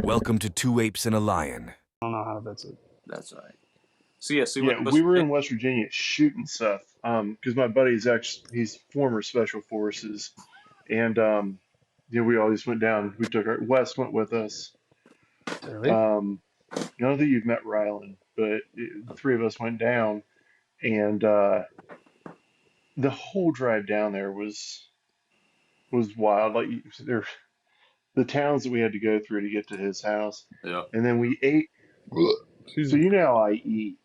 Welcome to Two Apes and a Lion. I don't know how that's it. That's all right. So yeah, we were in West Virginia shooting stuff. Because my buddy's he's former special forces, and we always went down. We took Wes went with us. Really? I don't think you've met Rylan, but the three of us went down, and the whole drive down there was wild. Like there, the towns that we had to go through to get to his house, Yeah. and then we ate. So you know how I eat,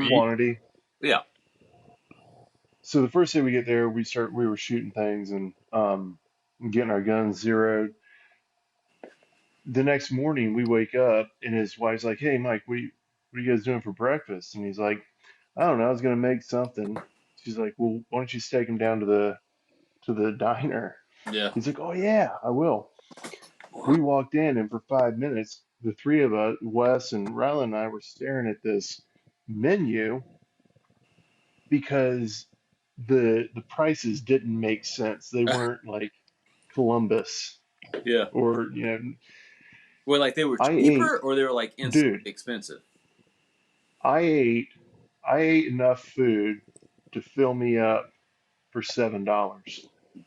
quantity. Yeah. So the first day we get there, we were shooting things and getting our guns zeroed. The next morning we wake up and his wife's like, "Hey Mike, what are you guys doing for breakfast?" And he's like, "I don't know, I was gonna make something." She's like, "Well, why don't you just take him down to the diner?" Yeah. He's like, "Oh yeah, I will." We walked in and for 5 minutes, the three of us, Wes and Rylan and I, were staring at this menu because the prices didn't make sense. They weren't like Columbus Yeah. or Well, like they were I cheaper ate, or they were like instantly dude, expensive. I ate enough food to fill me up for $7.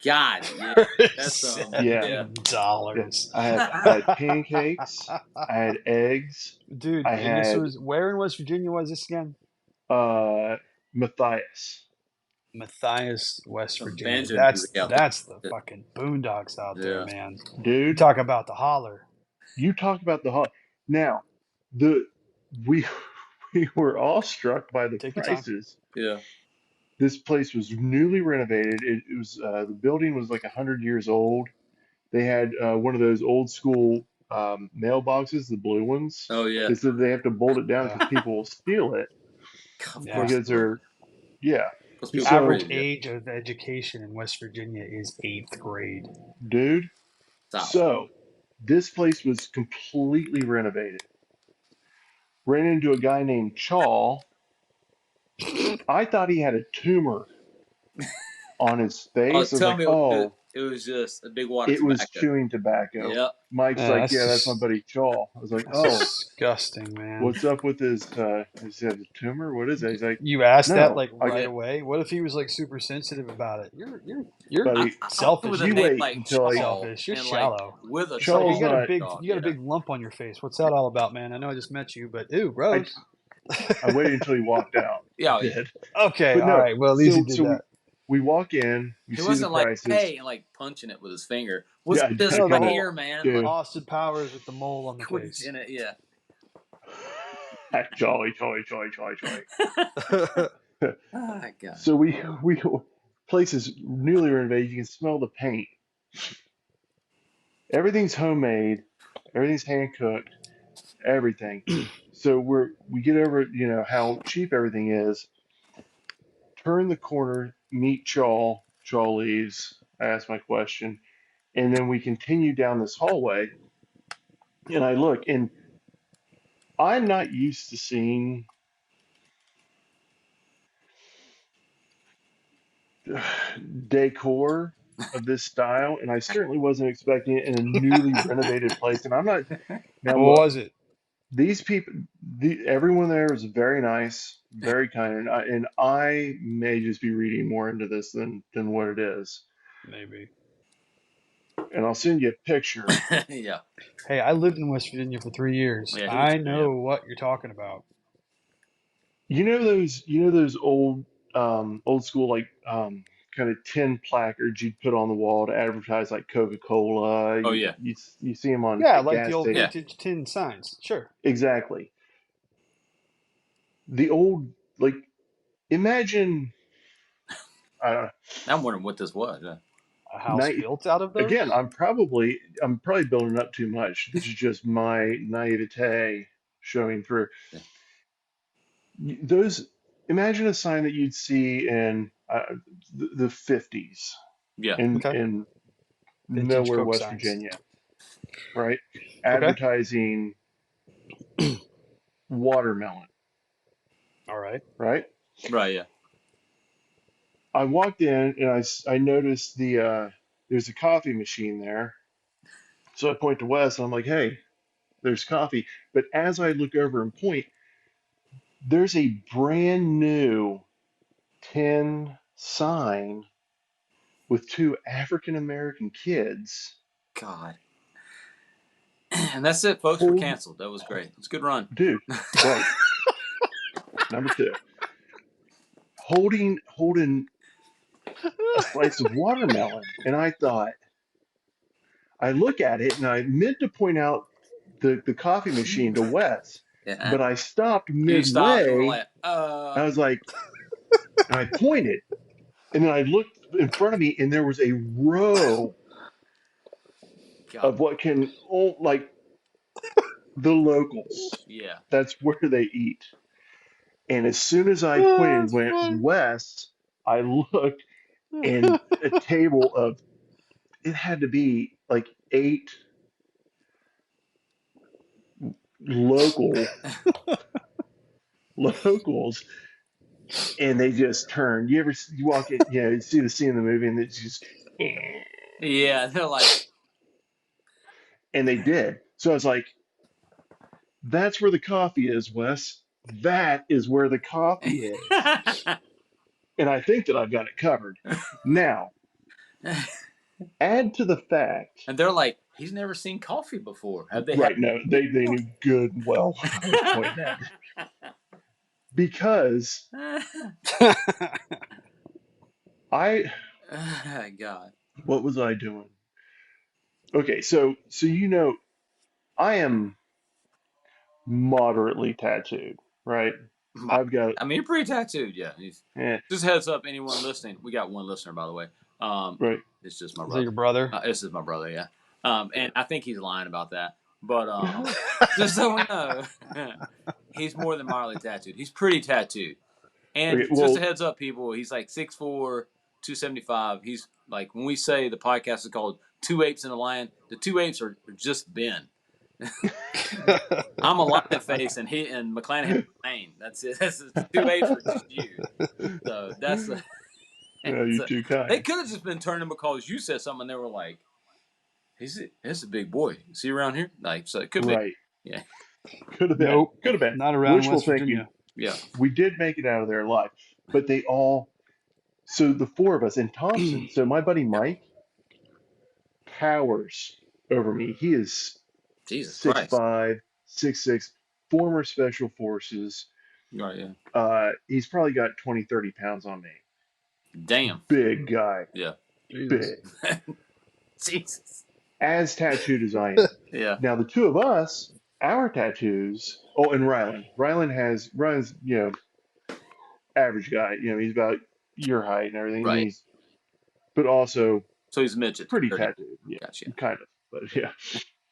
God, yeah, that's Yeah. yeah. $7. I had pancakes, I had eggs, Dude, I and this had was where in West Virginia was this again? Matthias. Matthias, West Some Virginia. banjo That's music out there. the fucking boondocks out there, Yeah. man. You Dude, talk about the holler. you talk about the hot. Now, the we we were all struck by the Take your time. prices. Yeah. This place was newly renovated. It was the building was like 100 years old. They had one of those old school mailboxes, the blue ones. Oh yeah. They said they have to bolt it down Yeah. because people will steal it Of Yeah. course. because they're Because The people So- average yeah. age of education in West Virginia is 8th grade. dude. Stop. So this place was completely renovated. Ran into a guy named Chaw. I thought he had a tumor on his face. I was tell like, me oh, it was just a big wad of it was tobacco. chewing tobacco. Yep. Mike's Yeah, like, that's yeah, that's my just- buddy Chaw. I was like, That's oh, disgusting, man. what's up with his? Is he have a tumor? What is that? He's like, You asked that no, like I right get- away. What if he was like super sensitive about it? You're buddy. selfish. With a You name wait like until I- Chaw Selfish. You're and, shallow. Like, with a It's like, Chaw's you got a not- big dog, you got a yeah. big lump on your face. What's that all about, man? I know I just met you, but ew, gross. I waited until he walked out. Yeah, I did. Okay, But no, all right. Well, at least so- you did so that. We walk in, we He see wasn't the like, prices. hey, and like punching it with his finger. What's Yeah, this no, the right whole- here, man? dude. Austin Powers with the mole on the Like, face. in it, yeah. Jolly. Oh my God. So we place is newly renovated. You can smell the paint. Everything's homemade. Everything's hand cooked. Everything. So we get over how cheap everything is. Turn the corner, meet Chaw. Chaw leaves. I ask my question, and then we continue down this hallway. And I look, and I'm not used to seeing decor of this style, and I certainly wasn't expecting it in a newly renovated place. And I'm not now. What Look, was it? these people, everyone there was very nice, very kind, and I may just be reading more into this than what it is. Maybe. And I'll send you a picture. Yeah. Hey, I lived in West Virginia for 3 years. Yeah, I know what you're talking about. You know those old school like kind of tin placards you'd put on the wall to advertise like Coca-Cola. Oh, yeah. You see them on Yeah, like gas the old stations. vintage tin signs. Sure. Exactly. The old like imagine I don't know. I'm wondering what this was. Yeah. A house Night- built out of those? Again, I'm probably building up too much. This is just my naivete showing through. Yeah. Those imagine a sign that you'd see in the 50s Yeah. in Okay. in Vintage nowhere Coke West signs. Virginia, right? Advertising watermelon, All right. right? Right, yeah. I walked in and I noticed there's a coffee machine there. So I point to Wes and I'm like, hey, there's coffee. But as I look over and point, there's a brand new tin sign with two African American kids. God. And that's it, folks. We're Hold, canceled. That was great. It's a good run. dude, right. Number two, holding a slice of watermelon. And I thought, I look at it and I meant to point out the coffee machine to Wes, Yeah. but I stopped You stopped and were midway. like, I was like, and I pointed, and then I looked in front of me, and there was a row God. of what can, oh, like the locals. Yeah. That's where they eat. And as soon as I pointed Oh, and that's went funny. west, I looked, and a table of, it had to be like 8 local locals, and they just turned. You walk in, you see the scene in the movie, and it's just, Yeah. They're like, and they did. So I was like, that's where the coffee is, Wes. That is where the coffee is. And I think that I've got it covered. Now, add to the fact, and they're like, he's never seen coffee before. Have they had? right? No, they knew good and well what I was pointing at because I, God. what was I doing? Okay, so I am moderately tattooed, right? I've got, I mean, you're pretty tattooed. Yeah. eh, Just heads up, anyone listening. We got one listener, by the way. Um, right. it's just my Is that brother. your brother? This is my brother. Yeah. And I think he's lying about that. But just so we know, he's more than mildly tattooed. He's pretty tattooed. Okay, And just a well, heads up, people, he's like 6'4", 275. He's like, when we say the podcast is called Two Apes and a Lion, the two apes are just Ben. I'm a lion face, and he and McClanahan mane. That's it. That's the two apes are just you. So that's the. you're So too they kind. could have just been turning because you said something. And they were like, "He's a big boy. Is he around here?" Like, so it could be. Right. Yeah, Could have been. Nope, Could have been. not around Wishful West thinking. Virginia. yeah, We did make it out of there alive, but they all, so the four of us in Thompson, so my buddy yeah. Mike towers over me. He is Jesus six Christ. five, 6'6", former special forces. Right. Yeah. He's probably got 20, 30 pounds on me. Damn. Big guy. Yeah. Jesus. Big. Jesus. As tattooed as I am. Yeah. Now, the two of us, our tattoos, oh, and Rylan's, average guy. He's about your height and everything. And Right. but also So he's midget. pretty 30. tattooed. Yeah, Gotcha. kind of. But yeah,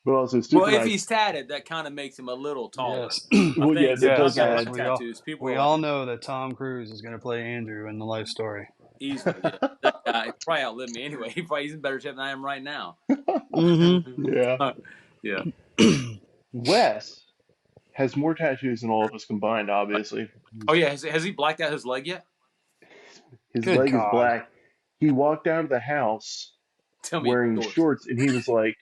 but also Well, super if nice. he's tatted, that kind of makes him a little taller. Yes. I Well, yeah, think since that I've does Yes, got yes. my add. tattoos, people We are all like, know that Tom Cruise is going to play Andrew in the life story. easily. Yeah. That guy he probably outlived me anyway. He's in better shape than I am right now. Mm-hmm. Yeah. Yeah. Wes has more tattoos than all of us combined, obviously. Oh yeah. Has he blacked out his leg yet? His Good leg is God. black. He walked out of the house Tell me wearing yours. shorts and he was like,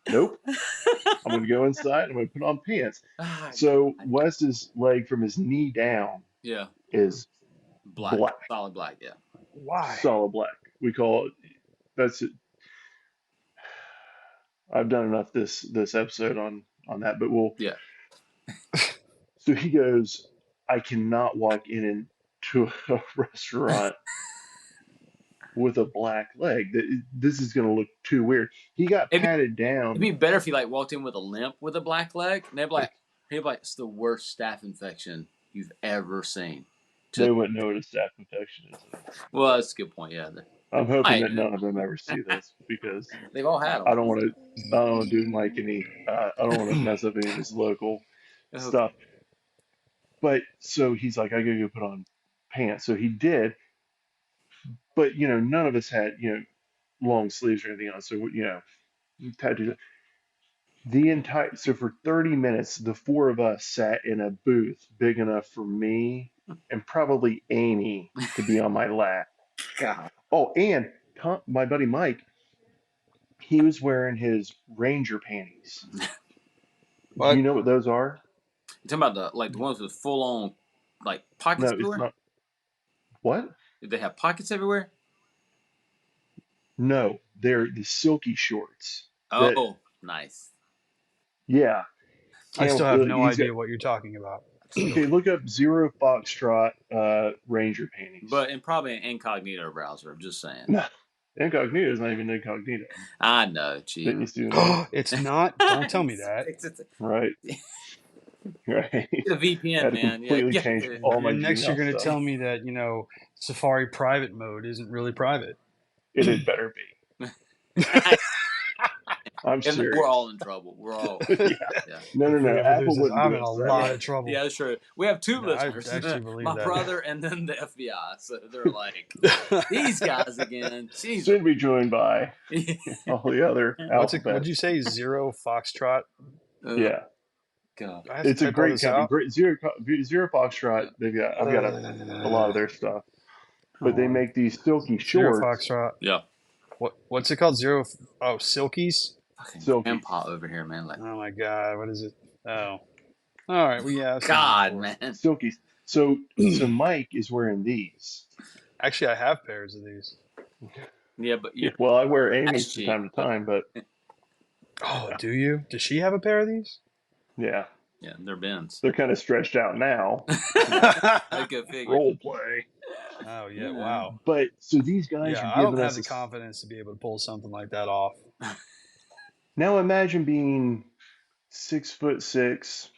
nope, I'm going to go inside. I'm going to put on pants. Ah, So God. Wes's leg from his knee down Yeah. is Black. black, Solid black. Yeah. Why? solid black. We call it, that's it. I've done enough this episode on that, but we'll. Yeah. So he goes, I cannot walk in into a restaurant with a black leg. This is going to look too weird. He got It'd be, patted it'd down. be better if he like walked in with a limp with a black leg. And he'd be like, it's the worst staph infection you've ever seen. They Just wouldn't know what a staph infection is, though. well, that's a good point. Yeah. I'm hoping I, that none of them ever see this because they've all had I them. don't want to. I don't want to do Mike any. I don't want to mess up any of his local Okay. stuff. But so he's like, I gotta go put on pants. So he did. But none of us had long sleeves or anything on. So tattoos. So for 30 minutes, the four of us sat in a booth big enough for me and probably Amy to be on my lap. God. Oh, and my buddy Mike, he was wearing his Ranger panties. Do you What? know what those are? You talking about the ones with full on like pockets No, it's everywhere? not. What? Did they have pockets everywhere? No, they're the silky shorts. That Oh, nice. yeah, I still camel. have no He's got. idea what you're talking about. Okay, look up Zero Foxtrot Ranger panties. But in probably an incognito browser. I'm just saying. No, incognito is not even incognito. I know, cheap. Didn't you see that? It's not. Don't tell me that. Right, right. Get a VPN, Had to man. Yeah, completely yeah. change all my And next, you're Gmail going to stuff. tell me that Safari private mode isn't really private. It had better be. I'm And we're all serious. in trouble. We're all. Yeah. Yeah. No, no, If we no. ever Apple lose this, wouldn't I'm do in a us that lot way. of trouble. Yeah, that's true. We have two No, I listeners, actually believe my that. brother and then the FBI. So they're like, these guys again. Jesus. Soon be joined by all the other What'd you alphabets. say? Zero Foxtrot? Yeah, God. I have to it's a type all great this company. out. Great Zero Foxtrot. I've got a lot of their stuff, but Hold they on. make these silky Zero shorts. Foxtrot. Yeah. What's it called? Zero. Oh, Silkies. Fucking Silkies. grandpa over here, man. Like, Oh my God. What is it? Oh. All right. Well, yeah. I've seen those God, before. man. Silkies. So Mike is wearing these. Actually, I have pairs of these. Yeah, but Yeah, you're well, I wear Amy's that's from cheap. time to time, but Oh, do you? Does she have a pair of these? yeah, Yeah, they're bins. they're kind of stretched out now. I could figure. Role play. Oh yeah. Wow. But so these guys Yeah, are I don't giving have us the confidence to be able to pull something like that off. now imagine being 6'6",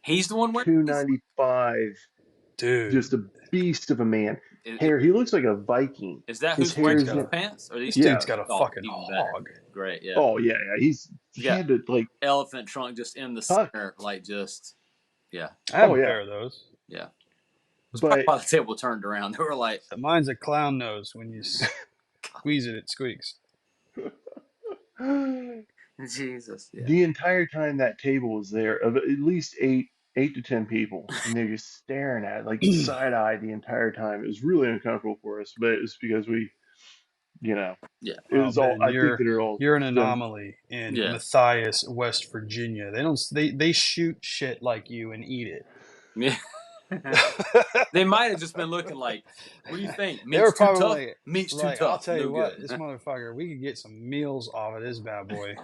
He's the one wearing these? 295, Dude, just a beast of a man. Is, Hair, he looks like a Viking. is that His who's hair wearing dude's is got these a pants? Or these? this yeah. dude's got a Oh, fucking even better. hog. Great, yeah. Oh yeah, yeah. He Yeah. had to like Elephant trunk just in the tuck. center, like just, yeah. I have Oh a yeah, pair of those. Yeah. It was probably but why the table turned around. They were like, Mine's a clown nose. When you squeeze it, it squeaks. Jesus. Yeah. the entire time that table was there, of at least eight to 10 people, and they're just staring at it, like side eye the entire time. It was really uncomfortable for us, but it was because we, you know, Yeah. it Oh was all. Ben, I think that they're all. you're an anomaly in Yeah. Matthias, West Virginia. They shoot shit like you and eat it. Yeah. They might have just been looking like, what do you think? They were Meat's too tough? probably Meat's too like, tough. I'll tell you No what, good. this motherfucker, we could get some meals off of this bad boy.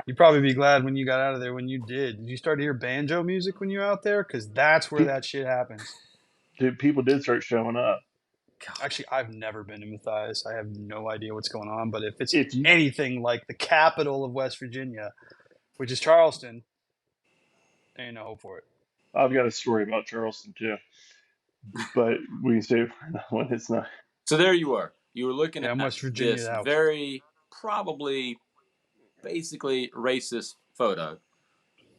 You'd probably be glad when you got out of there when you did. Did you start to hear banjo music when you were out there? Because that's where that shit happens. People did start showing up. Actually, I've never been to Matthias. I have no idea what's going on. But if it's If you, anything like the capital of West Virginia, which is Charleston, ain't no hope for it. I've got a story about Charleston too, but we can save it for another one. It's not. So there you are. You were looking Yeah, at West Virginia this out. very probably basically racist photo.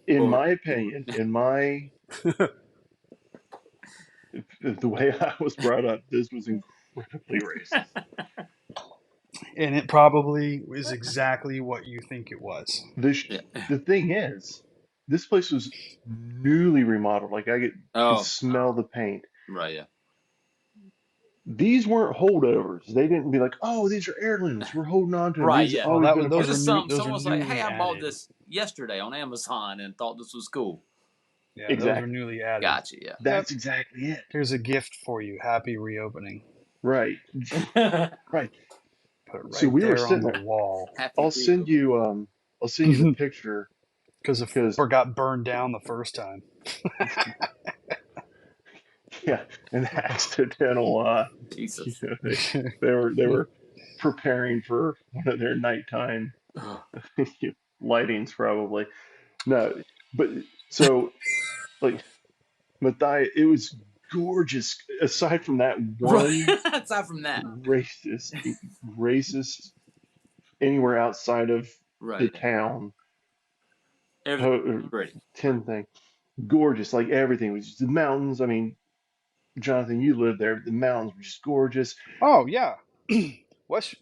In Or- my opinion, the way I was brought up, this was incredibly racist. And it probably is exactly what you think it was. Yeah. The thing is, this place was newly remodeled. Like I could Oh, smell the paint. right, yeah. These weren't holdovers. They didn't be like, oh, these are heirlooms. We're holding on to them. Right, These yeah. have always been a Those It part. was were those someone were was like, newly hey, I bought added. this yesterday on Amazon and thought this was cool. Yeah, those Exactly. were newly added. Gotcha, yeah. That's exactly it. Here's a gift for you. Happy reopening. Right. Right. Put it right So we were there on sitting the there. wall. Happy I'll send you the picture Because the because floor got burned down the first time. yeah, an accidental Jesus. they were preparing for one of their nighttime lightings probably. No, but so like Matthias, it was gorgeous. Aside from that one Aside from that. racist anywhere outside of the Right. town Everything pretty. 10 thing, gorgeous. Like everything was just the mountains. I mean, Jonathan, you lived there. The mountains were just gorgeous. Oh yeah, West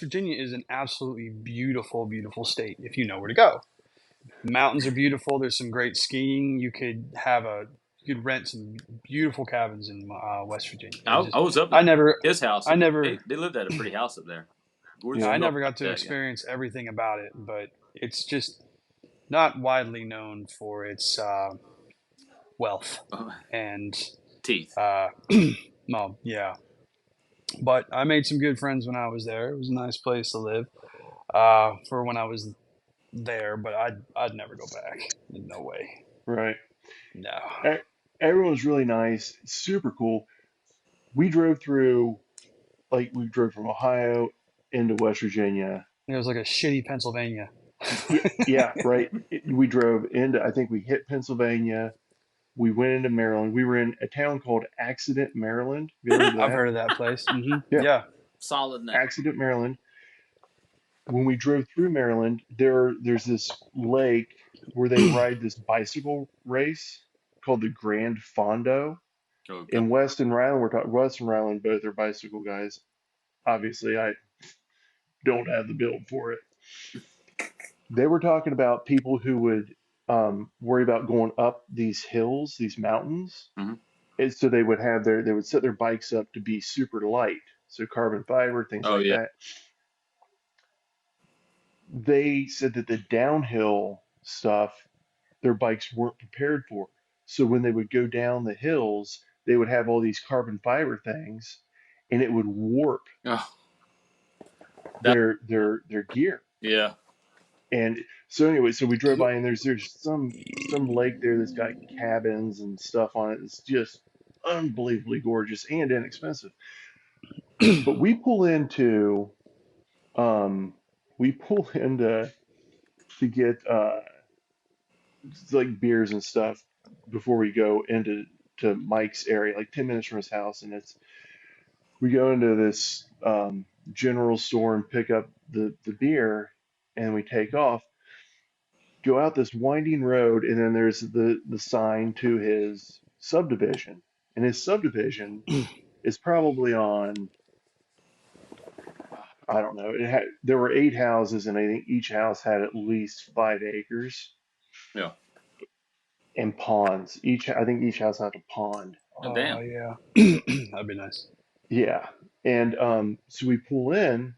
Virginia is an absolutely beautiful, beautiful state if you know where to go. The mountains are beautiful. There's some great skiing. You could have a you could rent some beautiful cabins in West Virginia. I was up I at never, his house. I never, They lived at a pretty house up there. Gorgeous I Yeah. built never got like to that, yeah. experience everything about it, but it's just not widely known for its wealth and Teeth. well, yeah. But I made some good friends when I was there. It was a nice place to live for when I was there, but I'd never go back. No way. Right. No. E- Everyone was really nice, super cool. We drove through, like, we drove from Ohio into West Virginia. It was like a shitty Pennsylvania. Yeah, yeah, right. We drove into, I think we hit Pennsylvania. We went into Maryland. We were in a town called Accident, Maryland. Have you ever heard of I've that? heard of that place. Yeah, Yeah. Solid name. Accident, Maryland. When we drove through Maryland, there's this lake where they ride this bicycle race called the Grand Fondo. Oh god. In Weston Ryland, we're talking Weston Ryland, both are bicycle guys. Obviously, I don't have the build for it. They were talking about people who would worry about going up these hills, these mountains, Mhm. and so they would set their bikes up to be super light, so carbon fiber, things Oh like yeah. that. They said that the downhill stuff their bikes weren't prepared for. So when they would go down the hills, they would have all these carbon fiber things, and it would warp Oh, that their gear. yeah. And so anyway, so we drove by, and there's some lake there that's got cabins and stuff on it. It's just unbelievably gorgeous and inexpensive. But um we pull into to get like beers and stuff before we go into to Mike's area, like 10 minutes from his house, and we go into this general store and pick up the beer, and we take off, go out this winding road, and then there's the sign to his subdivision, and his subdivision is probably on, I don't know, there were 8 houses, and I think each house had at least 5 acres Yeah. and ponds. I think each house had a pond. Oh Oh damn. yeah. That'd be nice. Yeah. And so we pull in,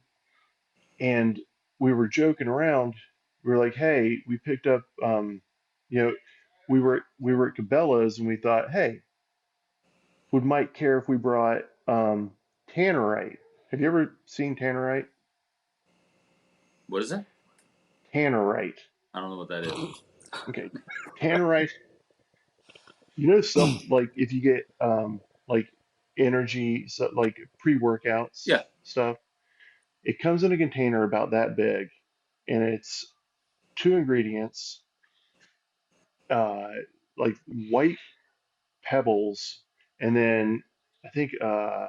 and we were joking around. We were like, "Hey, we picked up, you know, we were at Cabela's, and we thought, hey, would Mike care if we brought Tannerite? Have you ever seen Tannerite? What is it? Tannerite. I don't know what that is. Okay, Tannerite. You know, like if you get like energy, so like pre-workouts Yeah. stuff, it comes in a container about that big, and it's two ingredients, uh, like white pebbles, and then I think I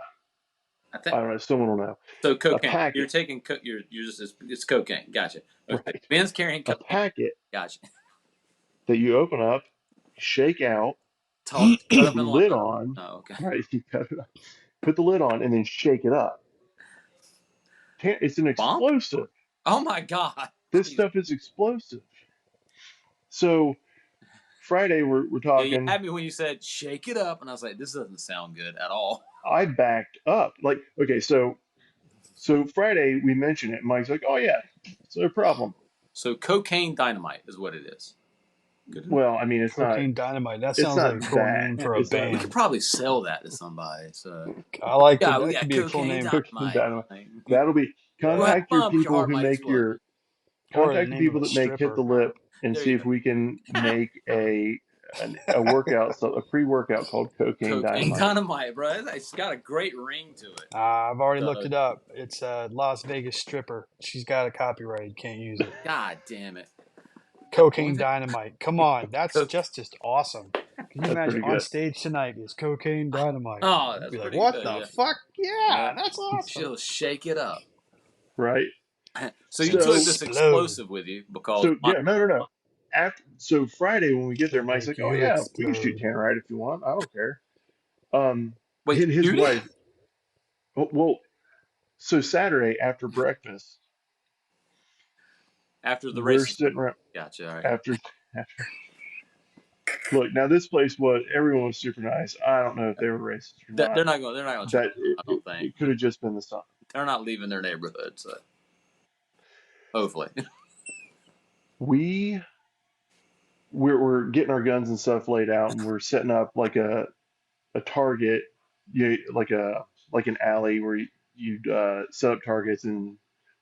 I think don't know, someone will know. so. A Cocaine. You're packet, taking you're just it's cocaine. Gotcha. Okay. right? Ben's carrying A cocaine. packet Gotcha. that you open up, shake out, Toss cut put up the in lid line. on, Oh okay. right? You cut it up, put the lid on, and then shake it up. It's an Bonk. explosive. Oh my god. This Jesus. stuff is explosive. So Friday we're Yeah, you talking. had me when you said shake it up, and I was like, this doesn't sound good at all. I backed up. Like, okay, so Friday we mentioned it. Mike's like, "Oh yeah, it's no problem." So cocaine dynamite is what it is. Good enough. Well, I mean, Cocaine Dynamite. That it's sounds like not a cool that. name Yeah. for a It's not We could band. probably sell that to somebody. So I like it. yeah, we That got could be a cool cocaine name. Cocaine dynamite. Dynamite. Like, That'll be we'll have Yeah. contact your fun, but your people heart who might make explode. your Or the contact the name of people a that make hit the stripper. lip and There see you if go. we can make a workout, so a pre-workout called Cocaine Cocaine Dynamite. dynamite, bro. It's got a great ring to it. I've already looked So, it up. It's a Las Vegas stripper. She's got a copyright. Can't use it. God damn it. Cocaine Dynamite. Come on. That's Co- just awesome. Can you That's imagine pretty on good. stage tonight is Cocaine Dynamite? Oh, I'd that's be like, pretty what good. the Yeah. fuck? Yeah, Yeah. that's awesome. She'll shake it up. Right? So you She'll took So this explode. explosive with you because yeah, no. So Friday when we get there, She'll Mike's make like, "Oh you yeah, we can shoot explode. Tannerite if you want. I don't care." wait, And his shoot it wife, well, so Saturday after breakfast, after the we're race is sitting around gotcha. All right. after after Look, now this place was everyone was super nice. I don't know if they were racist or They're not. not going. They're not going to That charge. I don't think it could have just been the sun. they're not leaving their neighborhood. So hopefully, We we're getting our guns and stuff laid out, and we're setting up like a target, like an alley where you'd set up targets, and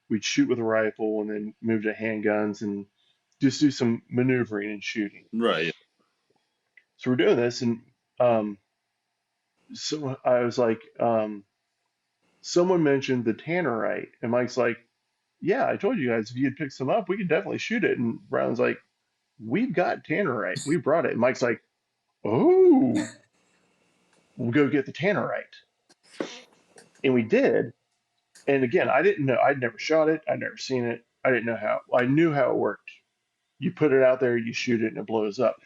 we'd shoot with a rifle, and then move to handguns, and just do some maneuvering and shooting. right? So we're doing this, and um, so I was like, someone mentioned the tannerite, and Mike's like, "Yeah, I told you guys if you'd pick some up, we could definitely shoot it." And Brown's like, "We've got tannerite. We brought it." And Mike's like, "Oh, we'll go get the tannerite." And we did. And again, I didn't know. I'd never shot it. I'd never seen it. I didn't know how. I knew how it worked. You put it out there, you shoot it, and it blows up.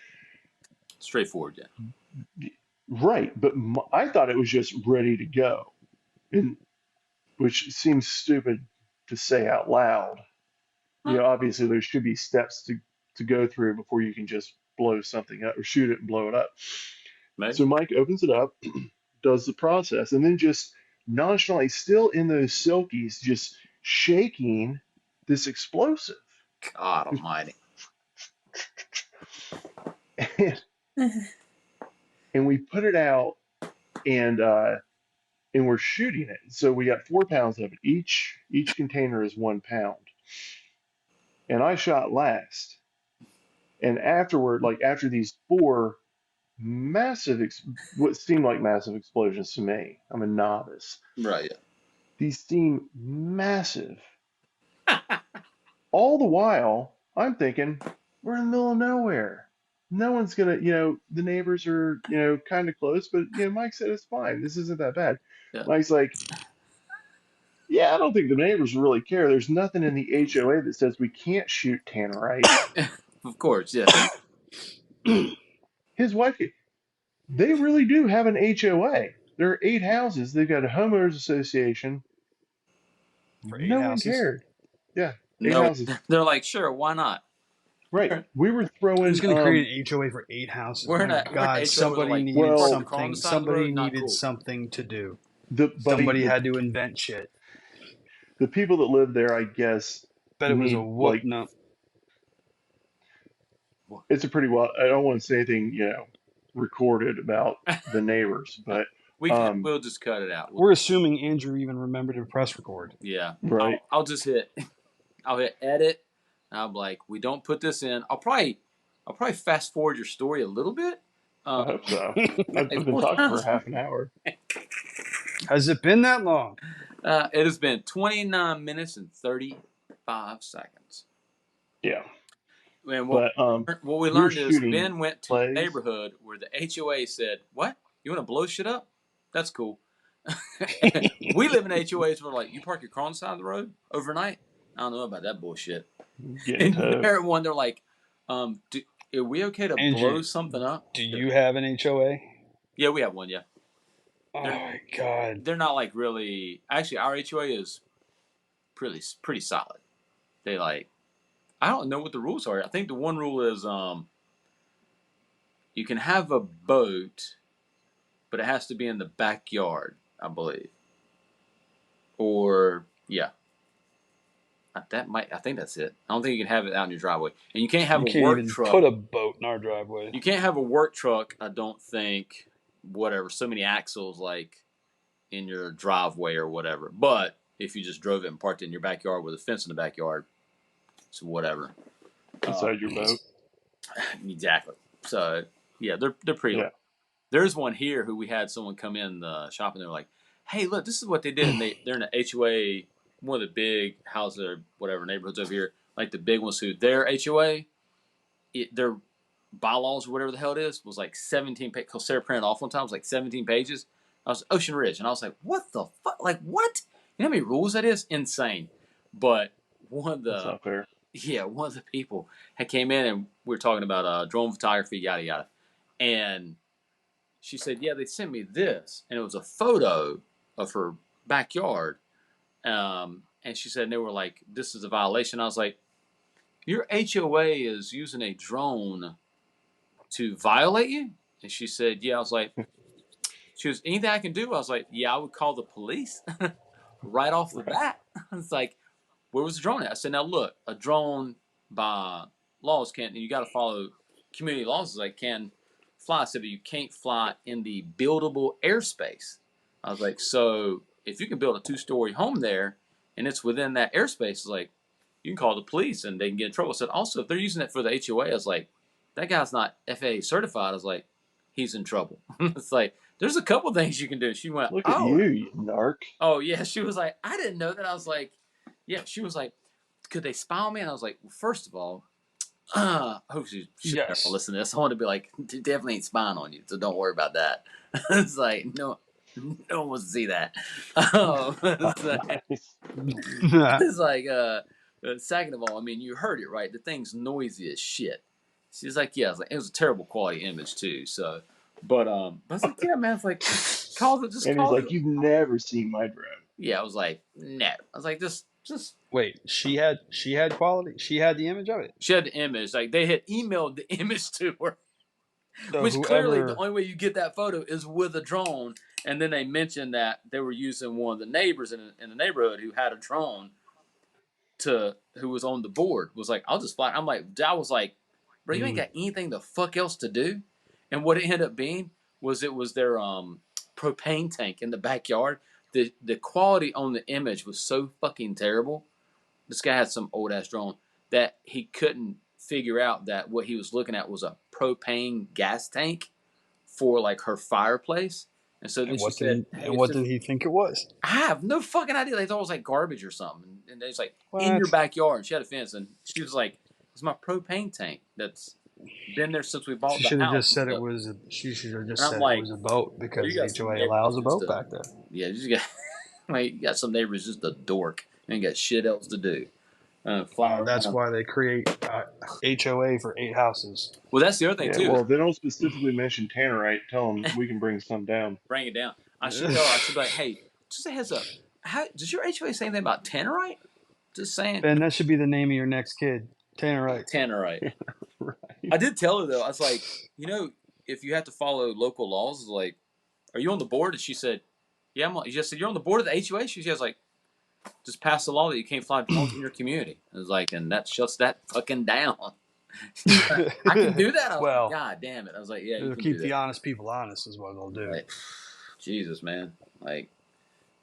Straightforward, yeah. Right. But I thought it was just ready to go, and which seems stupid to say out loud. Obviously there should be steps to go through before you can just blow something up or shoot it and blow it up. Maybe. So Mike opens it up, does the process, and then just nonchalantly, still in those silkies, just shaking this explosive. God Almighty. And, and we put it out, and we're shooting it. So we got 4 pounds of it. Each container is 1 pound. And I shot last. And afterward, like after these four what seemed like massive explosions to me, I'm a novice. Right. These seem massive. All the while, I'm thinking, we're in the middle of nowhere. No one's gonna, the neighbors are, kind of close, but Mike said it's fine. This isn't that bad. Yeah. Mike's like, yeah, I don't think the neighbors really care. There's nothing in the HOA that says we can't shoot tannerite. Of course, yeah. His wife, they really do have an HOA. There are 8 houses. They've got a homeowners association. For 8 No one houses. cared. Yeah, eight No, houses. they're like, sure, why not? Right. We were Who's throwing, going to create an HOA for 8 houses? We're My in a God, HOA with somebody like needed park well, the car on the something. side of the Somebody road. Not needed cool. something to do. buddy, Somebody had to invent shit. the people that live there, I guess, Bet it was a need like whoop. No, it's a pretty well. I don't want to say anything, recorded about the neighbors, but We'll just cut it out. we're assuming Andrew even remembered to press record. Yeah. right. I'll just hit. I'll hit edit. And I'll be like, we don't put this in. I'll probably fast forward your story a little bit. I hope so. I've Like been 4 talking for times. half an hour. Has it been that long? It has been 29 minutes and 35 seconds. Yeah, And but what we we're learned is shooting Ben went to a plays. neighborhood where the HOA said, "What? You want to blow shit up? That's cool." We live in HOAs where like you park your car on the side of the road overnight. I don't know about that bullshit. Getting And towed. they're one, they're like, are we okay to Andrew, blow something up? Do you have an HOA? Yeah, we have one. Yeah, Oh my God. they're not like really. Actually, our HOA is pretty solid. They like. I don't know what the rules are. I think the one rule is you can have a boat, but it has to be in the backyard, I believe. Or yeah, I think that's it. I don't think you can have it out in your driveway, and you can't have You a can't work even truck. put a boat in our driveway. You can't have a work truck. I don't think. Whatever, so many axles like in your driveway or whatever. But if you just drove it and parked it in your backyard with a fence in the backyard, it's whatever. Inside your boat. Exactly. So yeah, they're pretty. Yeah. There's one here who we had someone come in the shop and they're like, "Hey, look, this is what they did." And they're in a HOA, one of the big houses or whatever neighborhoods over here, like the big ones who their HOA, their bylaws or whatever the hell it is was like 17 pages. Because Sarah printed off one time, it was like 17 pages. I was Ocean Ridge, and I was like, "What the fuck? Like what? You know how many rules that is? Insane." But one of That's the not fair. one of the people had came in and we were talking about drone photography, yada yada, and she said, "Yeah, they sent me this, and it was a photo of her backyard." And she said, and they were like, "This is a violation." I was like, "Your HOA is using a drone to violate you? And she said, yeah. I was like, she was, anything I can do? I was like, yeah, I would call the police right off the Right. bat. It's like, where was the drone at? I said, now look, a drone by laws can't, and you got to follow community laws as I can fly. I said, but you can't fly in the buildable airspace. I was like, so if you can build a 2-story home there and it's within that airspace, it's like, you can call the police and they can get in trouble. I said, also, if they're using it for the HOA, I was like, that guy's not FAA certified. I was like, he's in trouble. It's like, there's a couple things you can do. She went, Look at oh, you narc. oh yeah. She was like, I didn't know that. I was like, yeah. She was like, could they spy on me? And I was like, well, first of all, I hope she never Yes. listen to this. I want to be like, definitely ain't spying on you, so don't worry about that. It's like, no one wants to see that. Nice. It's like, second of all, I mean, you heard it right. The thing's noisy as shit. She's like, yeah. I was like, it was a terrible quality image too. So, but I was like, yeah, man. It's like, call it. Just And he's call like, it. you've never seen my drone. Yeah, I was like, no. I was like, just. Wait, she had quality. She had the image of it. She had the image. Like they had emailed the image to her. So Which clearly the whoever, only way you get that photo is with a drone. And then they mentioned that they were using one of the neighbors in the neighborhood who had a drone who was on the board was like, I'll just fly. I was like, bro, you ain't got anything the fuck else to do. And what it ended up being was it was their propane tank in the backyard. The quality on the image was so fucking terrible. This guy had some old ass drone that he couldn't figure out that what he was looking at was a propane gas tank for like her fireplace. And so then and she what said, did hey, and what did he think it was? I have no fucking idea. They thought it was like garbage or something. And it's like, in What? your backyard. And she had a fence. And she was like, it's my propane tank that's been there since we bought She the should have house. just said it was. She should have just And I'm said like, it was a boat because you got some HOA neighbors allows a just boat back there. Yeah, you just got, like, you got some neighbors just a dork. Ain't got shit else to do. Fly That's around. why they create HOA for 8 houses. Well, that's the other thing, Yeah, too. well, if they don't specifically mention tannerite, tell them we can bring some down. Bring it down. I should tell her, I should be like, hey, just a heads up. Does your HOA say anything about tannerite? Just saying. Ben, that should be the name of your next kid, Tannerite. Tannerite. Right. I did tell her, though, I was like, if you have to follow local laws, I was like, are you on the board? And she said, yeah, I'm on. You just said, you're on the board of the HOA? She was like, just pass the law that you can't fly drones in your community. I was like, and that shuts that fucking down. Like, I can do that? I was Well, like, God damn it. I was like, yeah, you It'll can keep do the that. honest people honest is what they'll do. Like, Jesus, man. Like,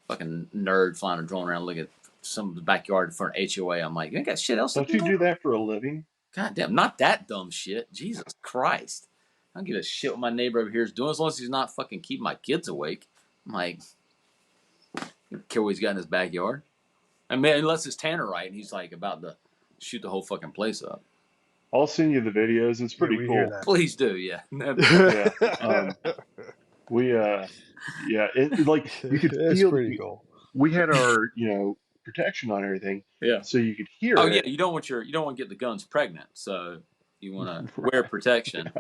fucking nerd flying a drone around looking at some backyard for an HOA. I'm like, you ain't got shit else to Don't you do that for a living? God damn, not that dumb shit. Jesus Christ. I don't give a shit what my neighbor over here is doing as long as he's not fucking keeping my kids awake. I'm like, I don't care what he's got in his backyard. I mean, unless it's Tannerite and he's like about to shoot the whole fucking place up. I'll send you the videos. It's pretty we cool. hear that. Please do, yeah. Yeah. Like you could It's feel. pretty cool. We had our, protection on everything, Yeah. so you could hear Oh it. yeah, you don't want to get the guns pregnant, so you want to wear protection.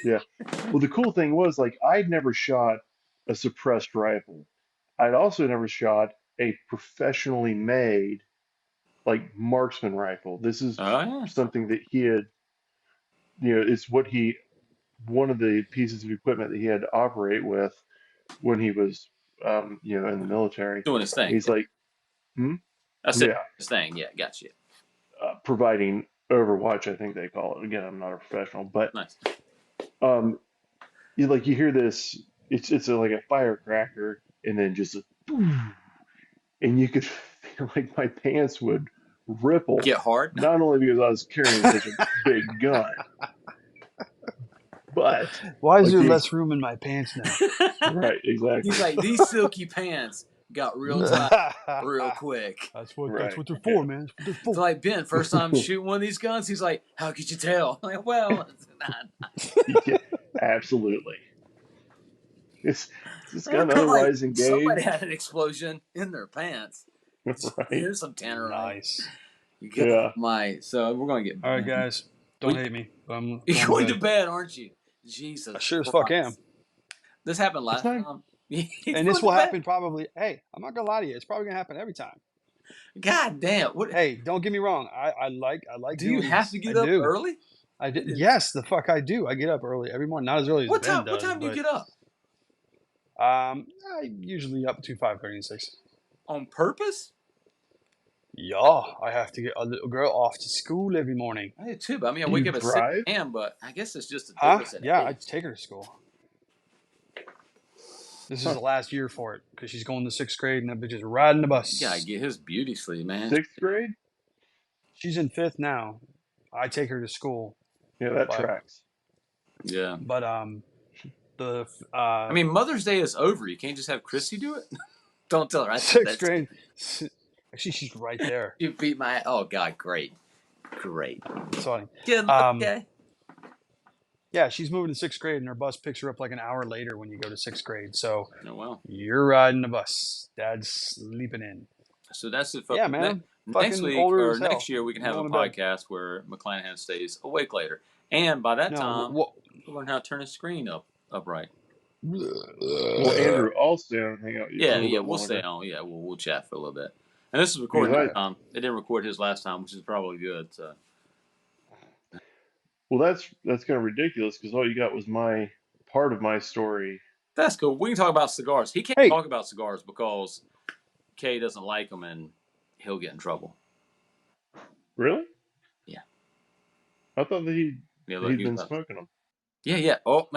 Yeah. Well, the cool thing was, like, I'd never shot a suppressed rifle. I'd also never shot a professionally made, like, marksman rifle. This is Oh yeah. something that he had, it's one of the pieces of equipment that he had to operate with when he was, in the military. Doing his thing. He's like, I said yeah, his thing, yeah, gotcha. providing Overwatch, I think they call it. Again, I'm not a professional, but Nice. you hear this. It's like a firecracker, and then just boom, and you could feel like my pants would ripple. Get hard. Not only because I was carrying such a big gun, but Why is like there the- less room in my pants now? right, exactly. He's like, these silky pants got real tight real quick. That's what Right. they're for, man. That's what they're It's for. like Ben, first time shooting one of these guns, he's like, how could you tell? I'm like, well, it's not. Yeah, absolutely. It's kind of Like, otherwise engaged. somebody had an explosion in their pants. Right. Here's some tannerite. Nice. Yeah. So we're gonna get. All right, guys. Don't hate me. I'm You're going to bed, aren't you? Jesus. I sure as fuck am. This happened last It's time. And this will happen probably. Hey, I'm not gonna lie to you. It's probably gonna happen every time. God damn! What? Hey, don't get me wrong. I like. Do you doing have this. to get I up do. early? I did. Yes, the fuck I do. I get up early every morning. Not as early as What Ben time? What does, time do you but get up? I usually up to 5:36. On purpose? Yeah, I have to get a little girl off to school every morning. I do too, but I mean, I Do wake you up at 6 drive? a.m., but I guess it's just a Huh? difference in Yeah, I age. take her to school. This is Huh. the last year for it because she's going to sixth grade and that bitch is riding the You gotta bus. get his beauty sleep, man. Sixth grade? She's in fifth now. I take her to school, Yeah, that but tracks. Yeah. but the I mean, Mother's Day is over. You can't just have Chrissy do it. Don't tell her. sixth That's grade. Actually, she's right there. you beat my. Oh God, great, great. It's funny. Good luck, guy. Yeah, she's moving to sixth grade, and her bus picks her up like an hour later when you go to sixth grade. So Oh well. you're riding the bus. Dad's sleeping in. So that's it, Yeah, folks. man. Next Fucking week older or as next hell. year, we can I'm have a going to bed. podcast where McClanahan stays awake later, and by that No. time, we'll learn how to turn his screen upright. Well, Andrew, I'll stay on and hang out with you for a Yeah, little bit we'll stay longer. on. Yeah, we'll chat for a little bit. And this is Because recording. It didn't record his last time, which is probably good. So well, that's kind of ridiculous because all you got was my part of my story. that's cool. We can talk about cigars. He can't Hey, talk about cigars because Kay doesn't like them, and he'll get in trouble. Really? Yeah. I thought that Yeah, look, he'd he's been about. smoking them. Yeah. Oh,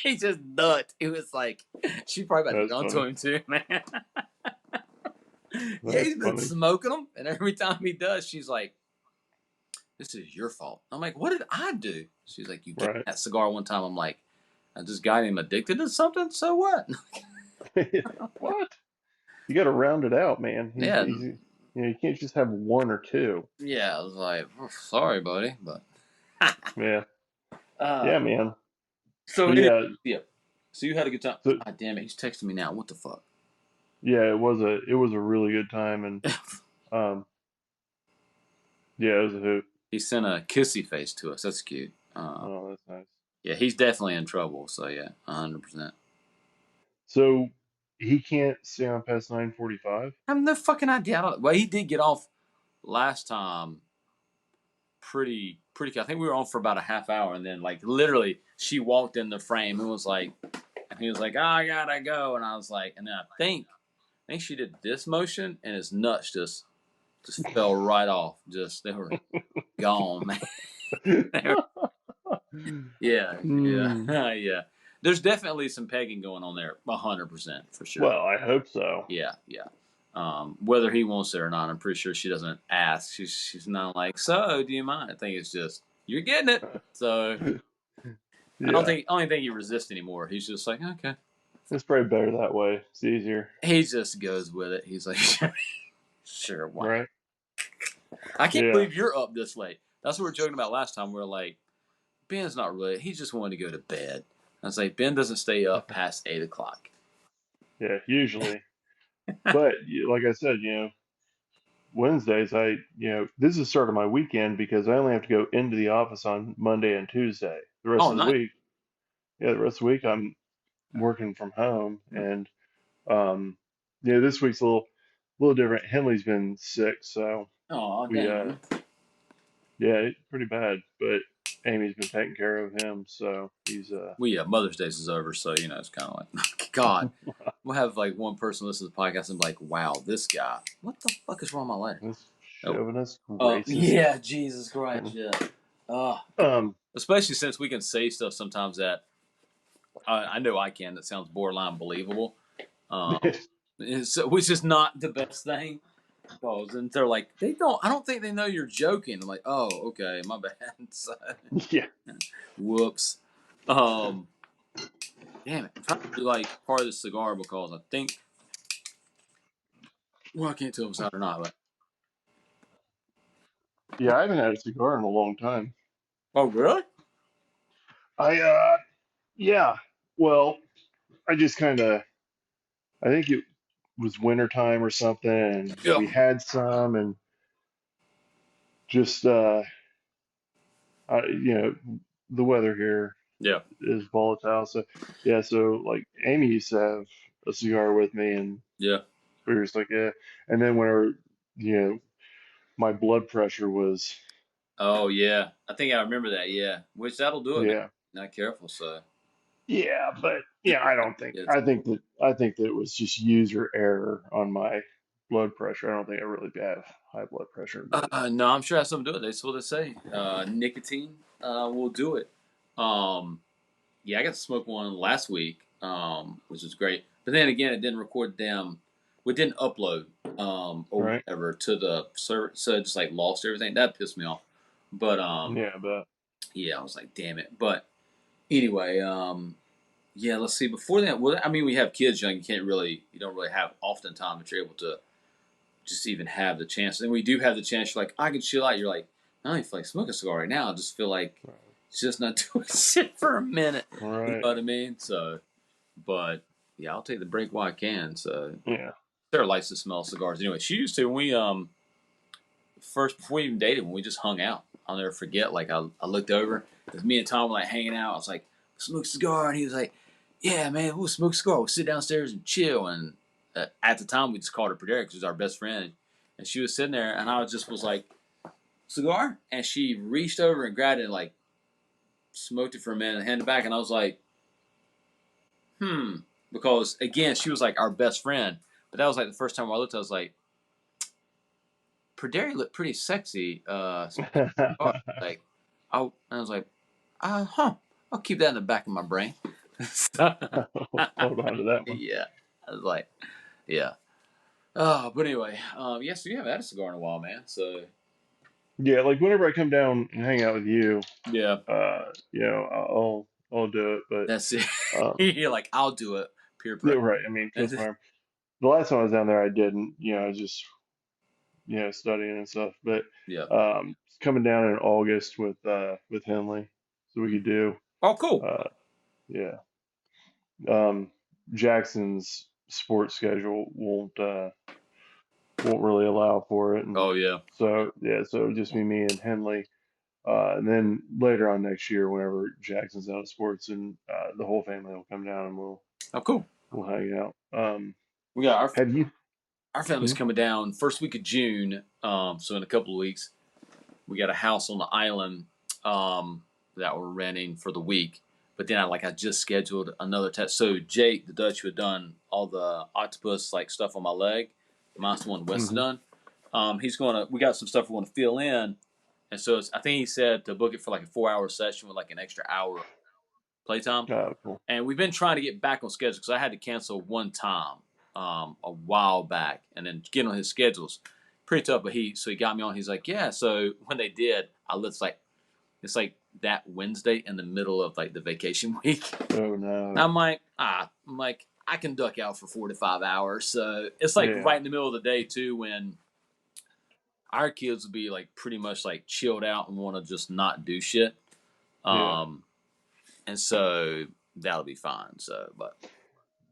he just nut. It was like she probably about to That's gun to funny. him too, man. Yeah, That's he's been funny. smoking them, and every time he does, she's like, "This is your fault." I'm like, "What did I do?" She's like, "You gave me Right. that cigar one time." I'm like, "I just got him addicted to something. So what?" What? You got to round it out, man. Yeah, You can't just have one or two. yeah. I was like, oh, "Sorry, buddy," but Yeah. uh, Yeah, man. so But anyway, yeah, yeah. So you had a good time. so God damn it, he's texting me now. What the fuck? yeah, it was a really good time, and um, yeah, it was a hoot. He sent a kissy face to us. That's cute. Oh, that's nice. Yeah, he's definitely in trouble. So yeah, 100%. So he can't stay on past 9:45. I have no fucking idea. Well, he did get off last time pretty. I think we were on for about a half hour, and then like literally, she walked in the frame and was like, and he was like, oh, "I gotta go," and I was like, and then I think she did this motion, and his nuts just fell right off. Just they were gone, man. Yeah, Hmm. yeah. There's definitely some pegging going on there, 100% for sure. Well, I hope so. Yeah. Whether he wants it or not, I'm pretty sure she doesn't ask. She's not like, so do you mind? I think it's just you're getting it. So Yeah, I don't think he resists anymore. He's just like, okay. it's probably better that way. It's easier, He just goes with it. He's like, sure, why? right? I can't Yeah, believe you're up this late. That's what we were joking about last time. We are like, Ben's not really. He just wanted to go to bed. I was like, Ben doesn't stay up past 8 o'clock. yeah, usually. But like I said, Wednesdays, this is the start of my weekend because I only have to go into the office on Monday and Tuesday. The rest Oh, of the nice. week, yeah, the rest of the week I'm working from home, and um, this week's a little different. Henley's been sick, so Oh, we damn. yeah, it's pretty bad, but Amy's been taking care of him, so he's Well, yeah, Mother's Day is over, so it's kind of like, God, we'll have like one person listen to the podcast and be like, "Wow, this guy, what the fuck is wrong with my letter?" this Oh, chauvinist, racist. yeah, Jesus Christ, yeah. Um, Especially since we can say stuff sometimes that I know I can that sounds borderline believable, which is not the best thing. And they're like, I don't think they know you're joking. I'm like, oh, okay, my bad. So, yeah, whoops. Damn it. I'm trying to do like part of the cigar because I think, well, I can't tell if it's out or not, but. yeah, I haven't had a cigar in a long time. Oh, really? Yeah, well, I just kind of, I think it was wintertime or something, and Yeah. we had some, and just, the weather here Yeah. is volatile. So, yeah, so like Amy used to have a cigar with me, and Yeah. we were just like, yeah. And then whenever, you know, my blood pressure was Oh yeah, I think I remember that. Yeah, which that'll do it, man. Yeah. Not careful, so Yeah, but yeah, I don't think it's, I think that it was just user error on my blood pressure. I don't think I really have high blood pressure, but no, I'm sure it has something to do with it. That's what they say. Nicotine will do it. Um, yeah, I got to smoke one last week, which was great. But then again, it didn't record damn. It didn't upload or right? whatever to the server, so it just like lost everything. That pissed me off. But Yeah, but yeah, I was like, damn it. But anyway, yeah, let's see. Before that, well, I mean, we have kids young. You don't really have often time that you're able to just even have the chance. And we do have the chance. You're like, I can chill out. You're like, I don't even feel like smoking a cigar right now. I just feel like it's just not doing shit for a minute. You right. know what I mean? So, but yeah, I'll take the break while I can. So Yeah. Sarah likes to smell cigars anyway. She used to when we first before we even dated when we just hung out. I'll never forget. Like I looked over, it was me and Tom were like hanging out. I was like, smoke a cigar, and he was like, yeah, man, we'll smoke a cigar. We'll sit downstairs and chill. And at the time, we just called her Perderick because she was our best friend. And she was sitting there, and I was like, cigar? And she reached over and grabbed it and like smoked it for a minute and handed it back. And I was like, because again, she was like our best friend. But that was like the first time I looked, I was like, Perderick looked pretty sexy. Like, I was like, I'll keep that in the back of my brain. So, Hold on to that one. yeah, I was like, yeah. Oh, but anyway, yes, we haven't had a cigar in a while, man. So Yeah, like whenever I come down and hang out with you, yeah, I'll do it. that's it. But You're like, I'll do it. Peer yeah, pressure. right. I mean, because the last time I was down there, I didn't. I was just studying and stuff. But Yeah. coming down in August with Henley, so we could do Oh, cool. uh yeah. Um, Jackson's sports schedule won't really allow for it, and Oh yeah. so yeah, so it'll just be me and Henley. And then later on next year, whenever Jackson's out of sports, and the whole family will come down and Oh, cool. we'll hang out. We got our Have you? our family's Hmm? coming down first week of June. So in a couple of weeks, we got a house on the island that we're renting for the week. But then I just scheduled another test. So Jake, the Dutch, who had done all the octopus like stuff on my leg, mine's the one Wes had Hmm. done. He's gonna. We got some stuff we want to fill in, and so I think he said to book it for like a 4 hour session with like an extra hour of playtime. Oh, cool. And we've been trying to get back on schedule because I had to cancel one time a while back, and then get on his schedules pretty tough. But he got me on. He's like, yeah. So when they did, it's like that Wednesday in the middle of like the vacation week. Oh And no. I'm like I can duck out for 4 to 5 hours. So it's like Yeah. right in the middle of the day too when our kids will be like pretty much like chilled out and want to just not do shit. Yeah. Um, and so that'll be fine. So, but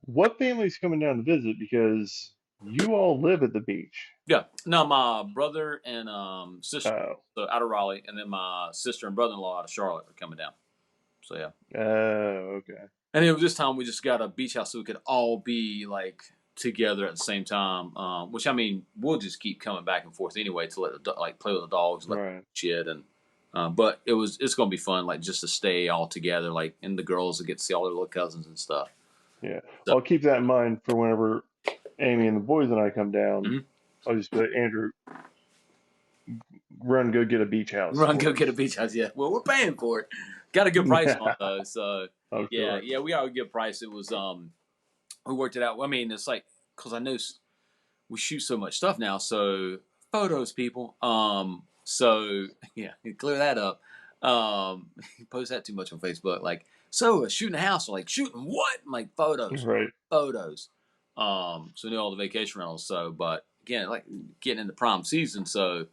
What family's coming down to visit? Because you all live at the beach. yeah, no, my brother and sister Oh. so out of Raleigh, and then my sister and brother-in-law out of Charlotte are coming down. So yeah, Oh, okay. and then this time we just got a beach house so we could all be like together at the same time. Which I mean, we'll just keep coming back and forth anyway to let like play with the dogs, let Right. shit, and but it's gonna be fun like just to stay all together, like and the girls will get to see all their little cousins and stuff. Yeah. So Well, I'll keep that in mind for whenever Amy and the boys and I come down. mhm. I'll just be like, Andrew, run, go get a beach house Run, go for get a us. beach house. Yeah, well, we're paying for it. Got a good price on Yeah. those. So I'm sure. yeah, we got a good price. It was we worked it out. I mean, it's like because I know we shoot so much stuff now, so photos, people. So yeah, clear that up. Post that too much on Facebook. Like, so shooting a house, or like shooting what? I'm like photos, Right. photos. So we know all the vacation rentals. So, but again, like getting into prime season, so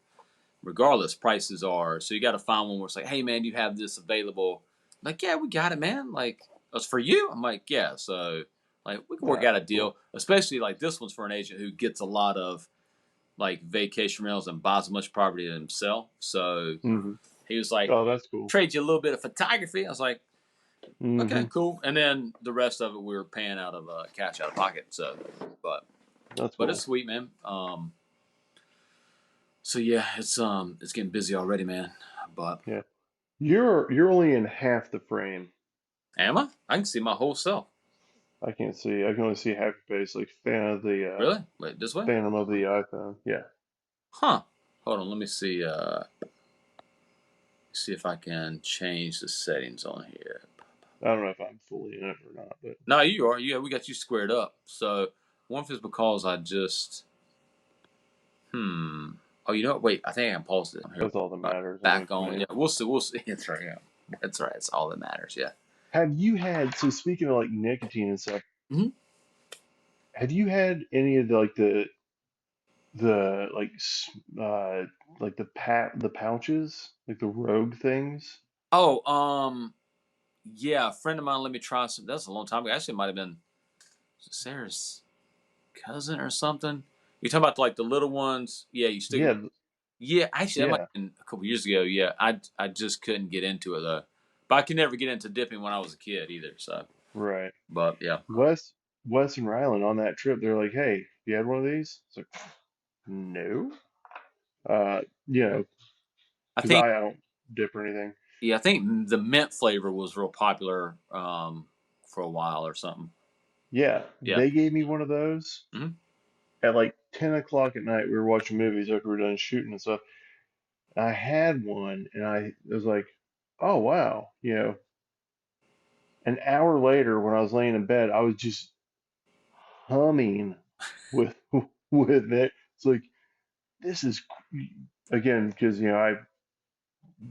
regardless, prices are. So you got to find one where it's like, hey man, you have this available. I'm like, yeah, we got it, man. Like, it's for you. I'm like, yeah. So like, we can work out a Cool. deal. Especially like this one's for an agent who gets a lot of like vacation rentals and buys as much property himself. So Hmm. he was like, Oh, that's cool. trade you a little bit of photography. I was like, okay, Hmm. cool. And then the rest of it we were paying out of cash out of pocket. So, but That's but it's cool. sweet, man. So yeah, it's getting busy already, man. But Yeah. You're only in half the frame. am I? I can see my whole self. I can't see. I can only see half your face. Like Really? Wait, this way? Phantom of the iPhone. Yeah. Huh. Hold on, let me see. See if I can change the settings on here. I don't know if I'm fully in it or not, but No, you are. Yeah, we got you squared up. So, one if it's because I just. Hmm. Oh, you know what? Wait, I think I can pause it. Here. that's all that All right, matters. I back think to on. me. Yeah, we'll see. We'll see. That's right. Yeah. That's right. It's all that matters. Yeah. Have you had, so speaking of like nicotine and stuff, Hmm. have you had any of the like the pouches, like the Rogue things? Oh, yeah. A friend of mine let me try some. That's a long time ago. Actually, it might have been Sarah's cousin or something. You talking about like the little ones? Yeah, you stick. Yeah, Yeah, actually, that might yeah, have been a couple years ago. Yeah, I just couldn't get into it though. But I could never get into dipping when I was a kid either. So, right. but yeah, Wes and Rylan on that trip, they're like, "Hey, you had one of these?" It's like, "No." You know, I because think I don't dip or anything. yeah, I think the mint flavor was real popular for a while or something. Yeah, Yeah. they gave me one of those Hmm. at like 10 o'clock at night. We were watching movies after we were done shooting and stuff. I had one and I was like, "Oh wow," An hour later, when I was laying in bed, I was just humming with with it. It's like this is again because I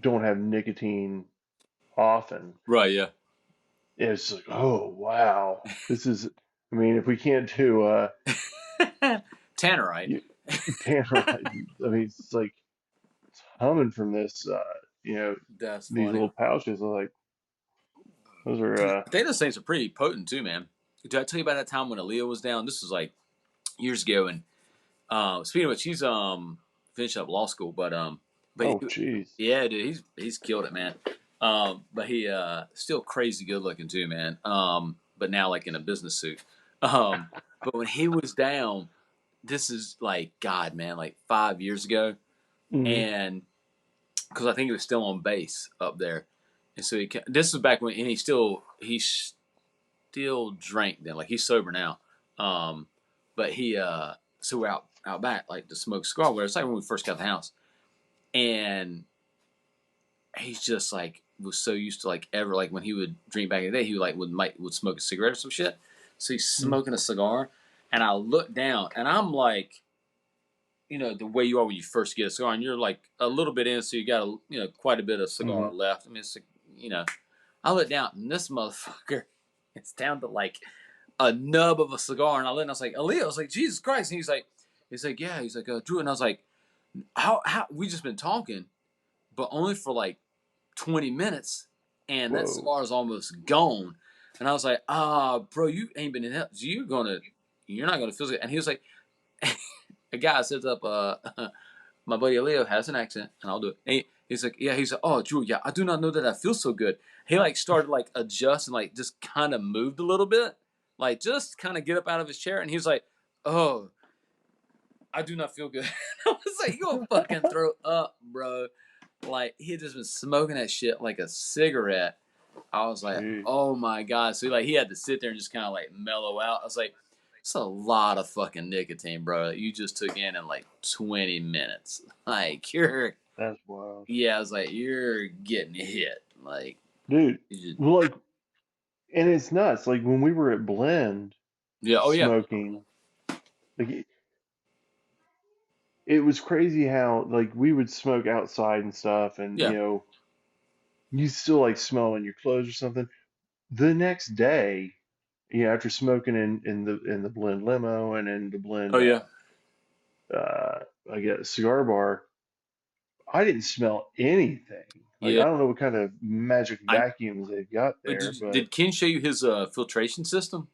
don't have nicotine often. Right. Yeah. It's like, oh wow, this is. I mean, if we can't do Tannerite. you- Tannerite, I mean, it's like it's humming from this. That's These funny. little pouches. Are like those Dude, are. I think those things are pretty potent too, man. Did I tell you about that time when Aaliyah was down? This was like years ago, and speaking of which, he's finishing up law school, but Oh jeez. yeah, dude, he's killed it, man. But he still crazy good looking too, man. But now like in a business suit. But when he was down, this is like God, man, like 5 years ago, Hmm. and because I think he was still on base up there, and so this was back when, and he still drank then, like he's sober now. Um, but he so we're out back like to smoke cigar. Where it's like when we first got the house, and he's just like was so used to like ever like when he would drink back in the day, he would like would smoke a cigarette or some shit. So he's smoking a cigar, and I look down, and I'm like, the way you are when you first get a cigar, and you're like a little bit in, so you got quite a bit of Hmm. cigar left. I mean, I look down, and this motherfucker, it's down to like a nub of a cigar, and I was like, Aaliyah, I was like, Jesus Christ, and he's like, yeah, he's like, Drew, and I was like, how we just been talking, but only for like 20 minutes, and that Whoa. cigar is almost gone, and I was like, bro, you ain't been in hell, so you're not gonna feel it, and he was like, a guy sets up, my buddy Leo has an accent, and I'll do it. And he's like, yeah, he's like, oh, Drew, yeah, I do not know that I feel so good. He like started like adjust and like just kind of moved a little bit, like just kind of get up out of his chair, and he was like, oh, I do not feel good. I was like, you gonna fucking throw up, bro? Like he had just been smoking that shit like a cigarette. I was like, Jeez. oh my god. So like he had to sit there and just kind of like mellow out. I was like, it's a lot of fucking nicotine, bro, that you just took in like 20 minutes. Like That's wild. yeah, I was like, you're getting hit. Like Dude, you just, well, like, and it's nuts. Like when we were at Blend yeah, oh yeah, smoking, like it was crazy how like we would smoke outside and stuff, and yeah, you still like smelling your clothes or something. The next day, after smoking in the Blend limo and in the oh Blend yeah, I guess cigar bar, I didn't smell anything. Like yeah. I don't know what kind of magic I vacuums they've got there, but did Ken show you his filtration system?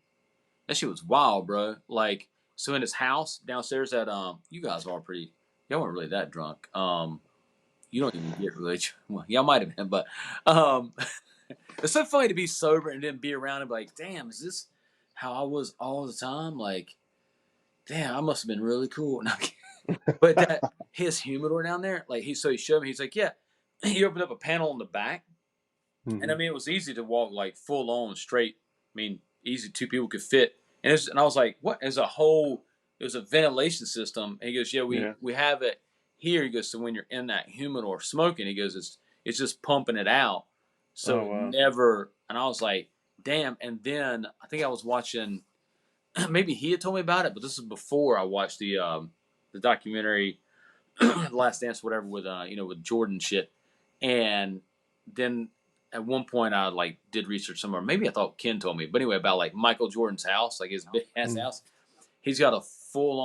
That shit was wild, bro. Like, so in his house downstairs at you guys are pretty. Y'all weren't really that drunk. You don't even get really. Well, y'all might have been, but um, it's so funny to be sober and then be around and be like, damn, is this how I was all the time? Like, damn, I must have been really cool. No, but that his humidor down there, like he showed me. He's like, yeah. he opened up a panel on the back, and I Hmm. mean it was easy to walk like full on straight. I mean, easy, two people could fit, and I was like, what? There's a whole, there's a ventilation system. And he goes, yeah, we Yeah. we have it here. He goes, so when you're in that humidor smoking, he goes, it's just pumping it out, so Oh it wow. never. And I was like, damn. And then I think I was watching, maybe he had told me about it, but this is before I watched the documentary The Last Dance, whatever, with with Jordan shit. And then at one point I like did research somewhere. Maybe I thought Ken told me, but anyway, about like Michael Jordan's house, like his big ass Mm. house. He's got a full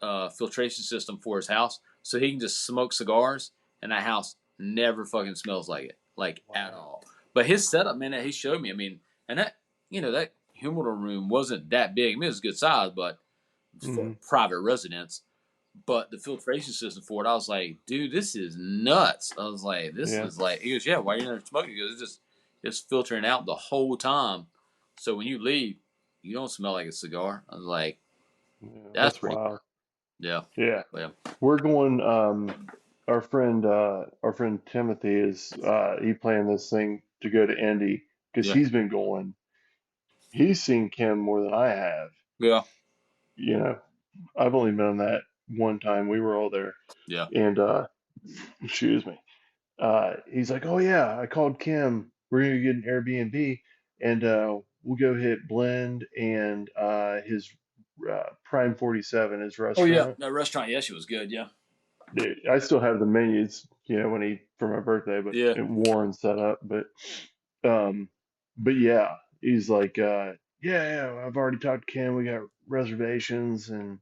on filtration system for his house, so he can just smoke cigars, and that house never fucking smells like it, like at Wow. all. But his setup, man, that he showed me. I mean, and that that humidor room wasn't that big. I mean, it was a good size, but for Hmm. a private residence. But the filtration system for it, I was like, dude, this is nuts. I was like, this Yeah. is like, he goes, yeah, why are you not smoking? He goes, it's filtering out the whole time. So when you leave, you don't smell like a cigar. I was like, Yeah. that's That's pretty cool. wild. Yeah. Yeah. Yeah. We're going. Our friend Timothy is. He planned this thing to go to Indy because Yeah. he's been going. He's seen Kim more than I have. Yeah. You know, I've only been on that one time. We were all there, Yeah. and excuse me. He's like, "Oh yeah, I called Kim. We're gonna get an Airbnb, and we'll go hit Blend and his Prime 47, his Oh yeah, restaurant. that restaurant. Yeah, she was good. Yeah. Dude, I still have the menus, when he for my birthday, but Yeah. Warren set up. Um, but yeah, he's like, yeah, I've already talked to Kim. We got reservations, and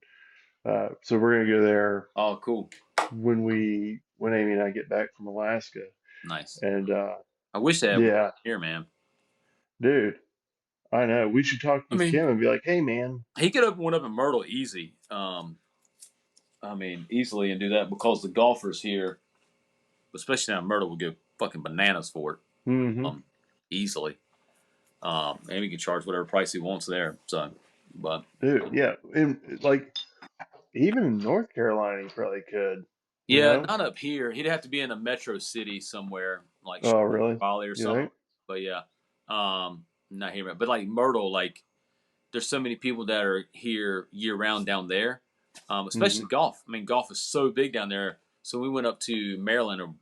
so we're gonna go there Oh, cool. when Amy and I get back from Alaska. Nice. And I wish they had one yeah, here, man. dude, I know we should talk I with mean, Kim and be like, hey, man. he could open one up in Myrtle easy. Easily and do that because the golfers here, especially down in Myrtle, will go fucking bananas for it. Hmm. Um, Easily. And he can charge whatever price he wants there. So, but Dude, yeah, and like even in North Carolina, he probably could, you yeah, know? not up here. He'd have to be in a metro city somewhere like Oh, really? Raleigh or You something. think? But yeah, not here, but like Myrtle, like there's so many people that are here year round down there, Hmm. especially golf. I mean, golf is so big down there. So we went up to Maryland or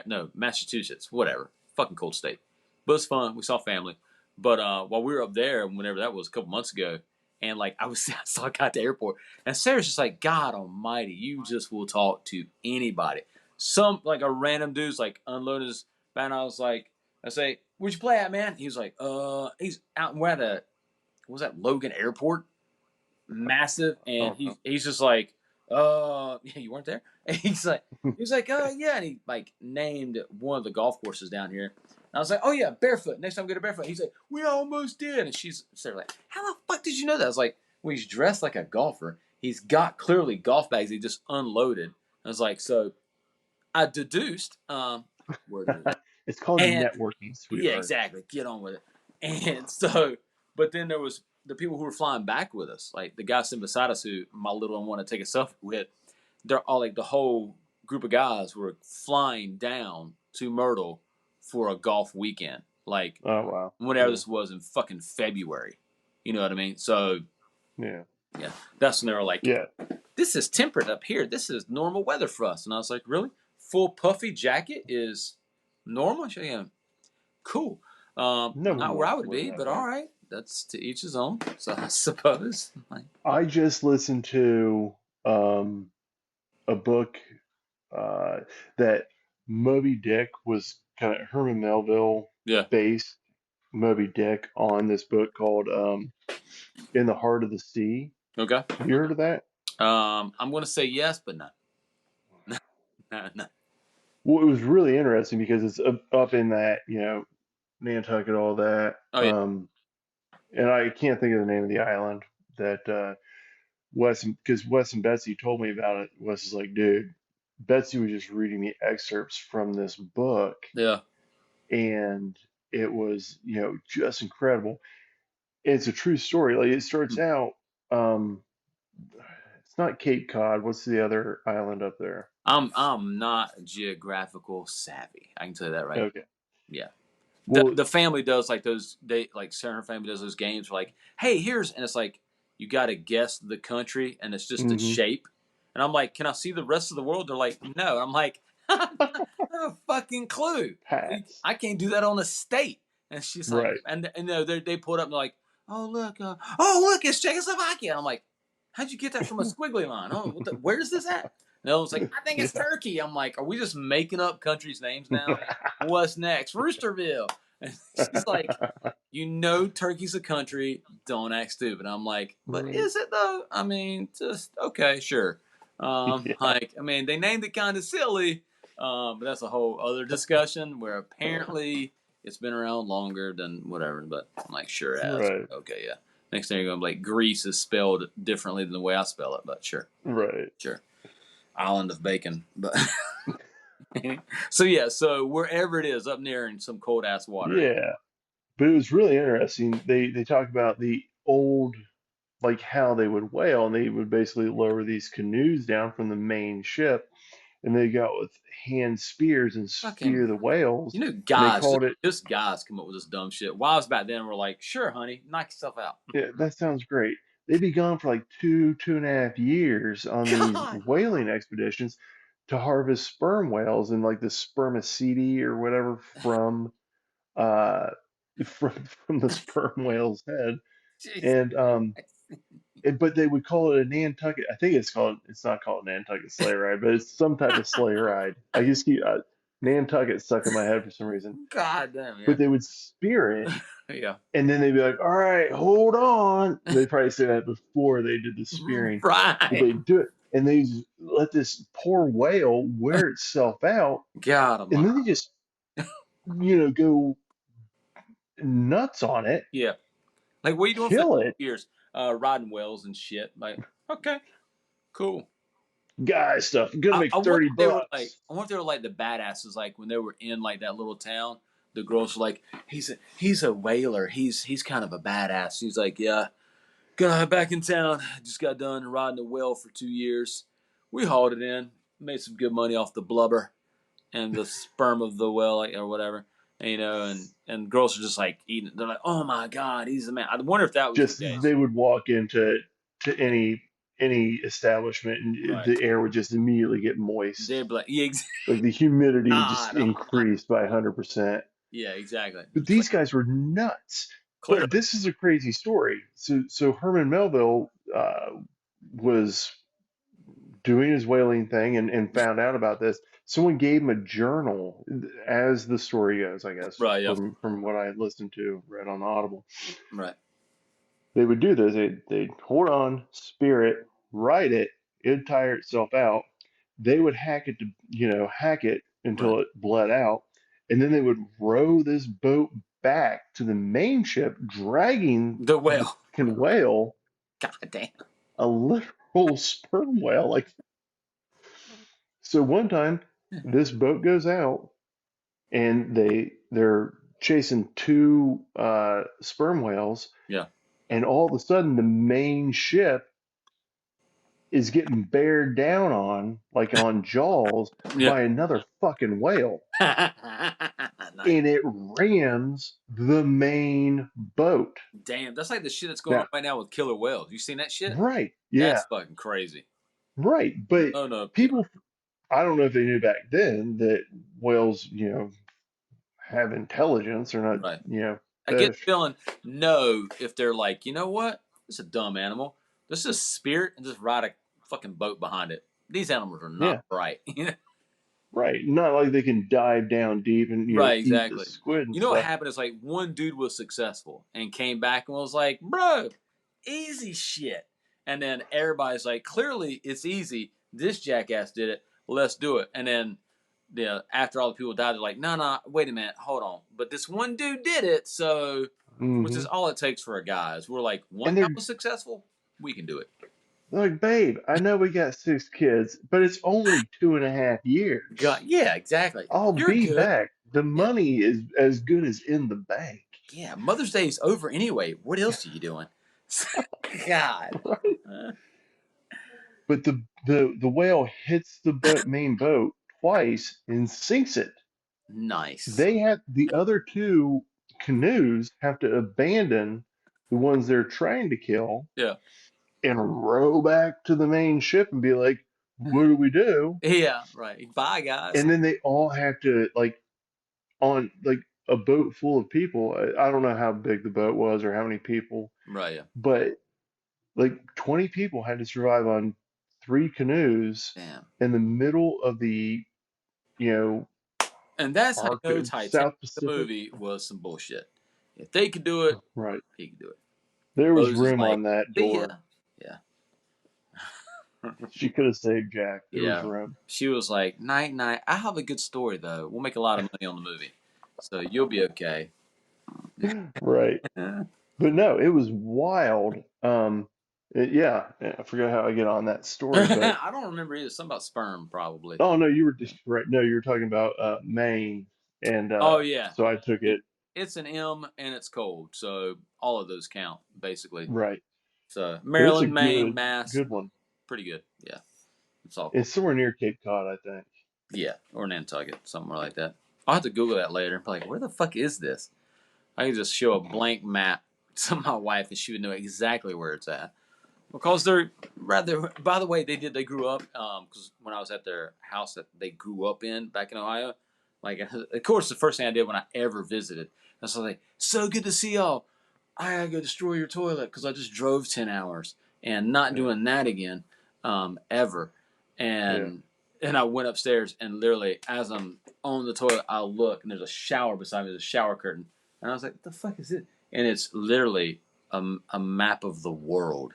no Massachusetts, whatever, fucking cold state. But it's fun. We saw family. But while we were up there, whenever that was a couple months ago, and like I was, I got to the airport, and Sarah's just like, God Almighty, you just will talk to anybody. Some like a random dude's like unloading his van. I say, where'd you play at, man? He was like, he's out. We're at a was that Logan Airport, massive, and Oh, no. he's just like, yeah, you weren't there. And he's like, yeah, and he like named one of the golf courses down here. And I was like, oh yeah, barefoot. Next time we go to barefoot. He's like, we almost did, and she's like, how the fuck did you know that? I was like, well, he's dressed like a golfer. He's got clearly golf bags he just unloaded. I was like, so I deduced, word of it. It's called And networking, yeah, sweetheart. exactly. Get on with it. And so, but then there was the people who were flying back with us, like the guy sitting beside us who my little one wanted to take a selfie with. They're all like the whole group of guys were flying down to Myrtle for a golf weekend, like Oh, wow. whenever Yeah, this was in fucking February. You know what I mean? So yeah, yeah, that's when they were like, yeah. "This is temperate up here. This is normal weather for us." And I was like, "Really? Full puffy jacket is normal?" She, yeah, cool. No one Not where wants I to would live be, that but way. all right. That's to each his own. So I suppose. Like, I just listened to um, a book uh, that Moby Dick was kind of Herman Melville yeah. based Moby Dick on this book called In the Heart of the Sea. Okay. Have you heard of that? I'm going to say yes, but no. No, no. Well, it was really interesting because it's up in that, Nantucket, all that. Oh yeah. And I can't think of the name of the island that because Wes and Betsy told me about it. Wes is like, dude, Betsy was just reading the excerpts from this book, Yeah. and it was, just incredible. It's a true story. Like it starts out, um, it's not Cape Cod. What's the other island up there? I'm not geographical savvy. I can tell you that right. Okay. Yeah. The Well, the family does like those like Sarah family does those games where like, hey, here's and it's like you gotta guess the country and it's just the hmm shape. And I'm like, can I see the rest of the world? They're like, no. I'm like, I have a fucking clue. pass. I can't do that on a state. And she's like, Right. and you know, they pull it up and they're like, oh look, it's Czechoslovakia. And I'm like, how'd you get that from a squiggly line? Oh, where's this at? And I was like, I think it's Yeah. Turkey. I'm like, are we just making up countries' names now? What's next? Roosterville. And she's like, you know, Turkey's a country. Don't act stupid. I'm like, but Right. is it though? I mean, just okay, sure. Yeah. Like, I mean, they named it kind of silly, but that's a whole other discussion. Where apparently it's been around longer than whatever. But I'm like, sure it has. Right. Okay, yeah. Next thing you're going to be like, Greece is spelled differently than the way I spell it. But sure, Right. sure. Island of bacon, but. So yeah, so wherever it is, up near in some cold ass water. Yeah. But it was really interesting. They talk about the old, like how they would whale, and they would basically lower these canoes down from the main ship, and they go out with hand spears and spear Fucking, the whales, you know, and they guys, called it. just guys come up with this dumb shit. Wives back then were like, "Sure, honey, knock yourself out." Yeah, that sounds great. They'd be gone for like 2.5 years on these God, whaling expeditions to harvest sperm whales and like the spermaceti or whatever uh from the sperm whale's head. jeez. And but they would call it a Nantucket. I think it's not called Nantucket sleigh ride, but it's some type of sleigh ride. I just keep Nantucket stuck in my head for some reason. God damn, yeah, But they would spear it, yeah, and then they'd be like, "All right, hold on." They probably say that before they did the spearing, but right. they do it, and they just let this poor whale wear itself out, God and almighty. then they just go nuts on it, Yeah, like what are you doing for kill it. 2 years? Riding whales and shit. Like, okay, cool. Guy stuff. Gonna make I wonder 30 if they were like, bucks. I wonder if they were like the badasses, like when they were in like that little town. The girls were like, he's a whaler. He's kind of a badass. He's like, yeah, got back in town. Just got done riding a whale for 2 years. We hauled it in, made some good money off the blubber and the sperm of the whale, like, or whatever. And, you know, and girls are just like eating it. They're like, oh my god, he's the man. I wonder if that was the Just case. they would walk into to any establishment, and Right? the air would just immediately get moist. They'd be like, yeah, Like the humidity just God, increased by 100%. yeah, exactly. But these guys were nuts. Clearly, But this is a crazy story. So Herman Melville was doing his whaling thing and found out about this. Someone gave him a journal, as the story goes, I guess, right? Yeah, from what I had listened to, read on Audible. right. They would do this. They'd hold on, spear it, write it, it'd tire itself out. They would hack it Right. until it bled out, and then they would row this boat back to the main ship, dragging The the whale. fucking whale, God damn. a literal sperm whale. Like, so one time, this boat goes out, and they're chasing two sperm whales, Yeah. and all of a sudden the main ship is getting bared down on, like on Jaws, Yeah. by another fucking whale. Nice. And it rams the main boat. Damn, that's like the shit that's going on Now, right now with killer whales. You seen that shit? right, yeah, That's fucking crazy. right. But Oh no, yeah, people, I don't know if they knew back then that whales, have intelligence or not, right. I get fish. the feeling no if they're like, you know what? This is a dumb animal. Let's just spirit and just ride a fucking boat behind it. These animals are not Yeah, bright. right. Not like they can dive down deep and, Right, eat the exactly. squid and You know what stuff. happened is like one dude was successful and came back and was like, bro, easy shit. And then everybody's like, clearly it's easy. This jackass did it. Let's do it. And then after all the people died, they're like, no, wait a minute, hold on. But this one dude did it, so which hmm is all it takes for a guy. Is we're like, one And guy they're was successful, we can do it. like, babe, I know we got 6 kids, but it's only 2.5 years. God, yeah, exactly. I'll You're be good. back. The Yeah, money is as good as in the bank. yeah. Mother's Day is over anyway. What else are you doing? God. Right. Uh, But the whale hits the main boat twice and sinks it. Nice. They have the other two canoes have to abandon the ones they're trying to kill Yeah. and row back to the main ship and be like, "What do we do?" Yeah. Right. Bye, guys. And then they all have to like on like a boat full of people. I don't know how big the boat was or how many people, Right. Yeah. but like 20 people had to survive on three canoes Damn. in the middle of the, you know, And that's how you know Arctic Titanic, South the Pacific. movie, was some bullshit. If they could do it, Right. he could do it. There was Rose is room like, on that see door. ya. Yeah. She could have saved Jack. There was Yeah. room. She was like, night, night. I have a good story, though. We'll make a lot of money on the movie. So you'll be okay. Right. But no, it was wild. Yeah, I forgot how I get on that story, but I don't remember either. Something about sperm, probably. oh no, you were just right. No, you were talking about Maine, and Oh, yeah. so I took It, it it's an M and it's cold. So all of those count, basically. right. So But it's a Maryland, Maine, good Mass, good one. pretty good. Yeah. It's all cool. It's somewhere near Cape Cod, I think. Yeah. Or Nantucket, somewhere like that. I'll have to Google that later and be like, where the fuck is this? I can just show a blank map to my wife and she would know exactly where it's at. Because they're rather. By the way, they grew up. Because when I was at their house that they grew up in back in Ohio, like of course the first thing I did when I ever visited, I was like, "So good to see y'all. I gotta go destroy your toilet because I just drove 10 hours and not Yeah, doing that again, ever." yeah. And I went upstairs and literally as I'm on the toilet, I look and there's a shower beside me. There's a shower curtain, and I was like, "What the fuck is it?" And it's literally a map of the world,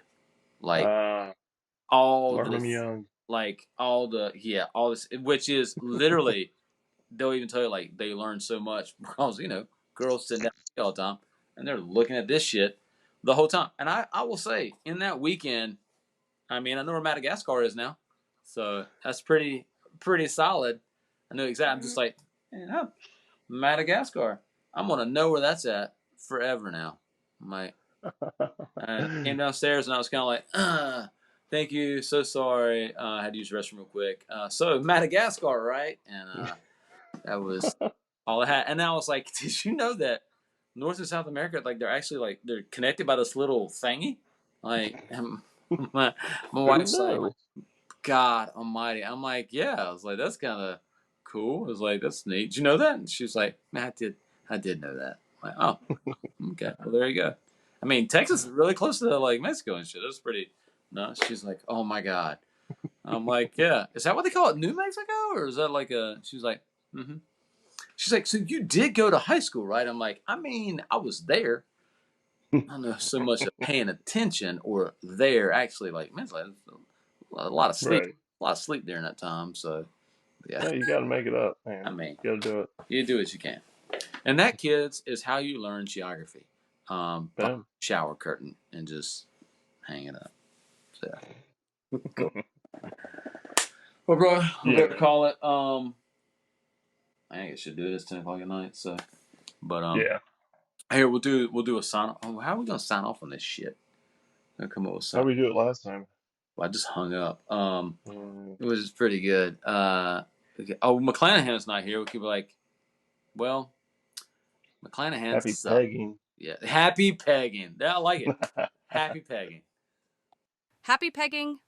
like Uh, all Learn them this, young. like all the yeah, all this, which is literally they'll even tell you like they learn so much because girls sit down all the time and they're looking at this shit the whole time. And I will say in that weekend, I mean I know where Madagascar is now, so that's pretty solid. I know exactly. I'm just like, man, Madagascar. I'm gonna know where that's at forever now. I'm like, and I came downstairs and I was kind of like, thank you, so sorry. I had to use the restroom real quick. So Madagascar, right? And that was all I had. And then I was like, did you know that North and South America, like they're actually like they're connected by this little thingy? Like, and my Who wife's like, knows? God Almighty. I'm like, yeah. I was like, that's kind of cool. I was like, that's neat. Did you know that? And she was like, man, I did know that. I'm like, oh, okay. Well, there you go. I mean, Texas is really close to like Mexico and shit. That's pretty nuts. She's like, oh my God. I'm like, yeah. Is that what they call it, New Mexico, or is that like a? She was like, mm-hmm. She's like, so you did go to high school, right? I'm like, I mean, I was there. I don't know so much of paying attention or there actually. Like, man, it's like a lot of sleep, Right. a lot of sleep during that time. So yeah, Yeah, you got to make it up, I man. mean, You got to do it. you do what you can. And that, kids, is how you learn geography. Find Boom. a shower curtain and just hang it up. So, yeah. Cool. Well, bro, we Yeah, better man. call it. I think I should do it. It's 10 o'clock at night. So, but Yeah. here we'll do a sign. Oh, how are we gonna sign off on this shit? I'm gonna come up with How something. we do it last time? Well, I just hung up. Mm, It was pretty good. Okay. Oh, McClanahan's not here. We could be like, well, McClanahan happy sucked. pegging. Yeah, happy pegging. I like it. Happy pegging. Happy pegging.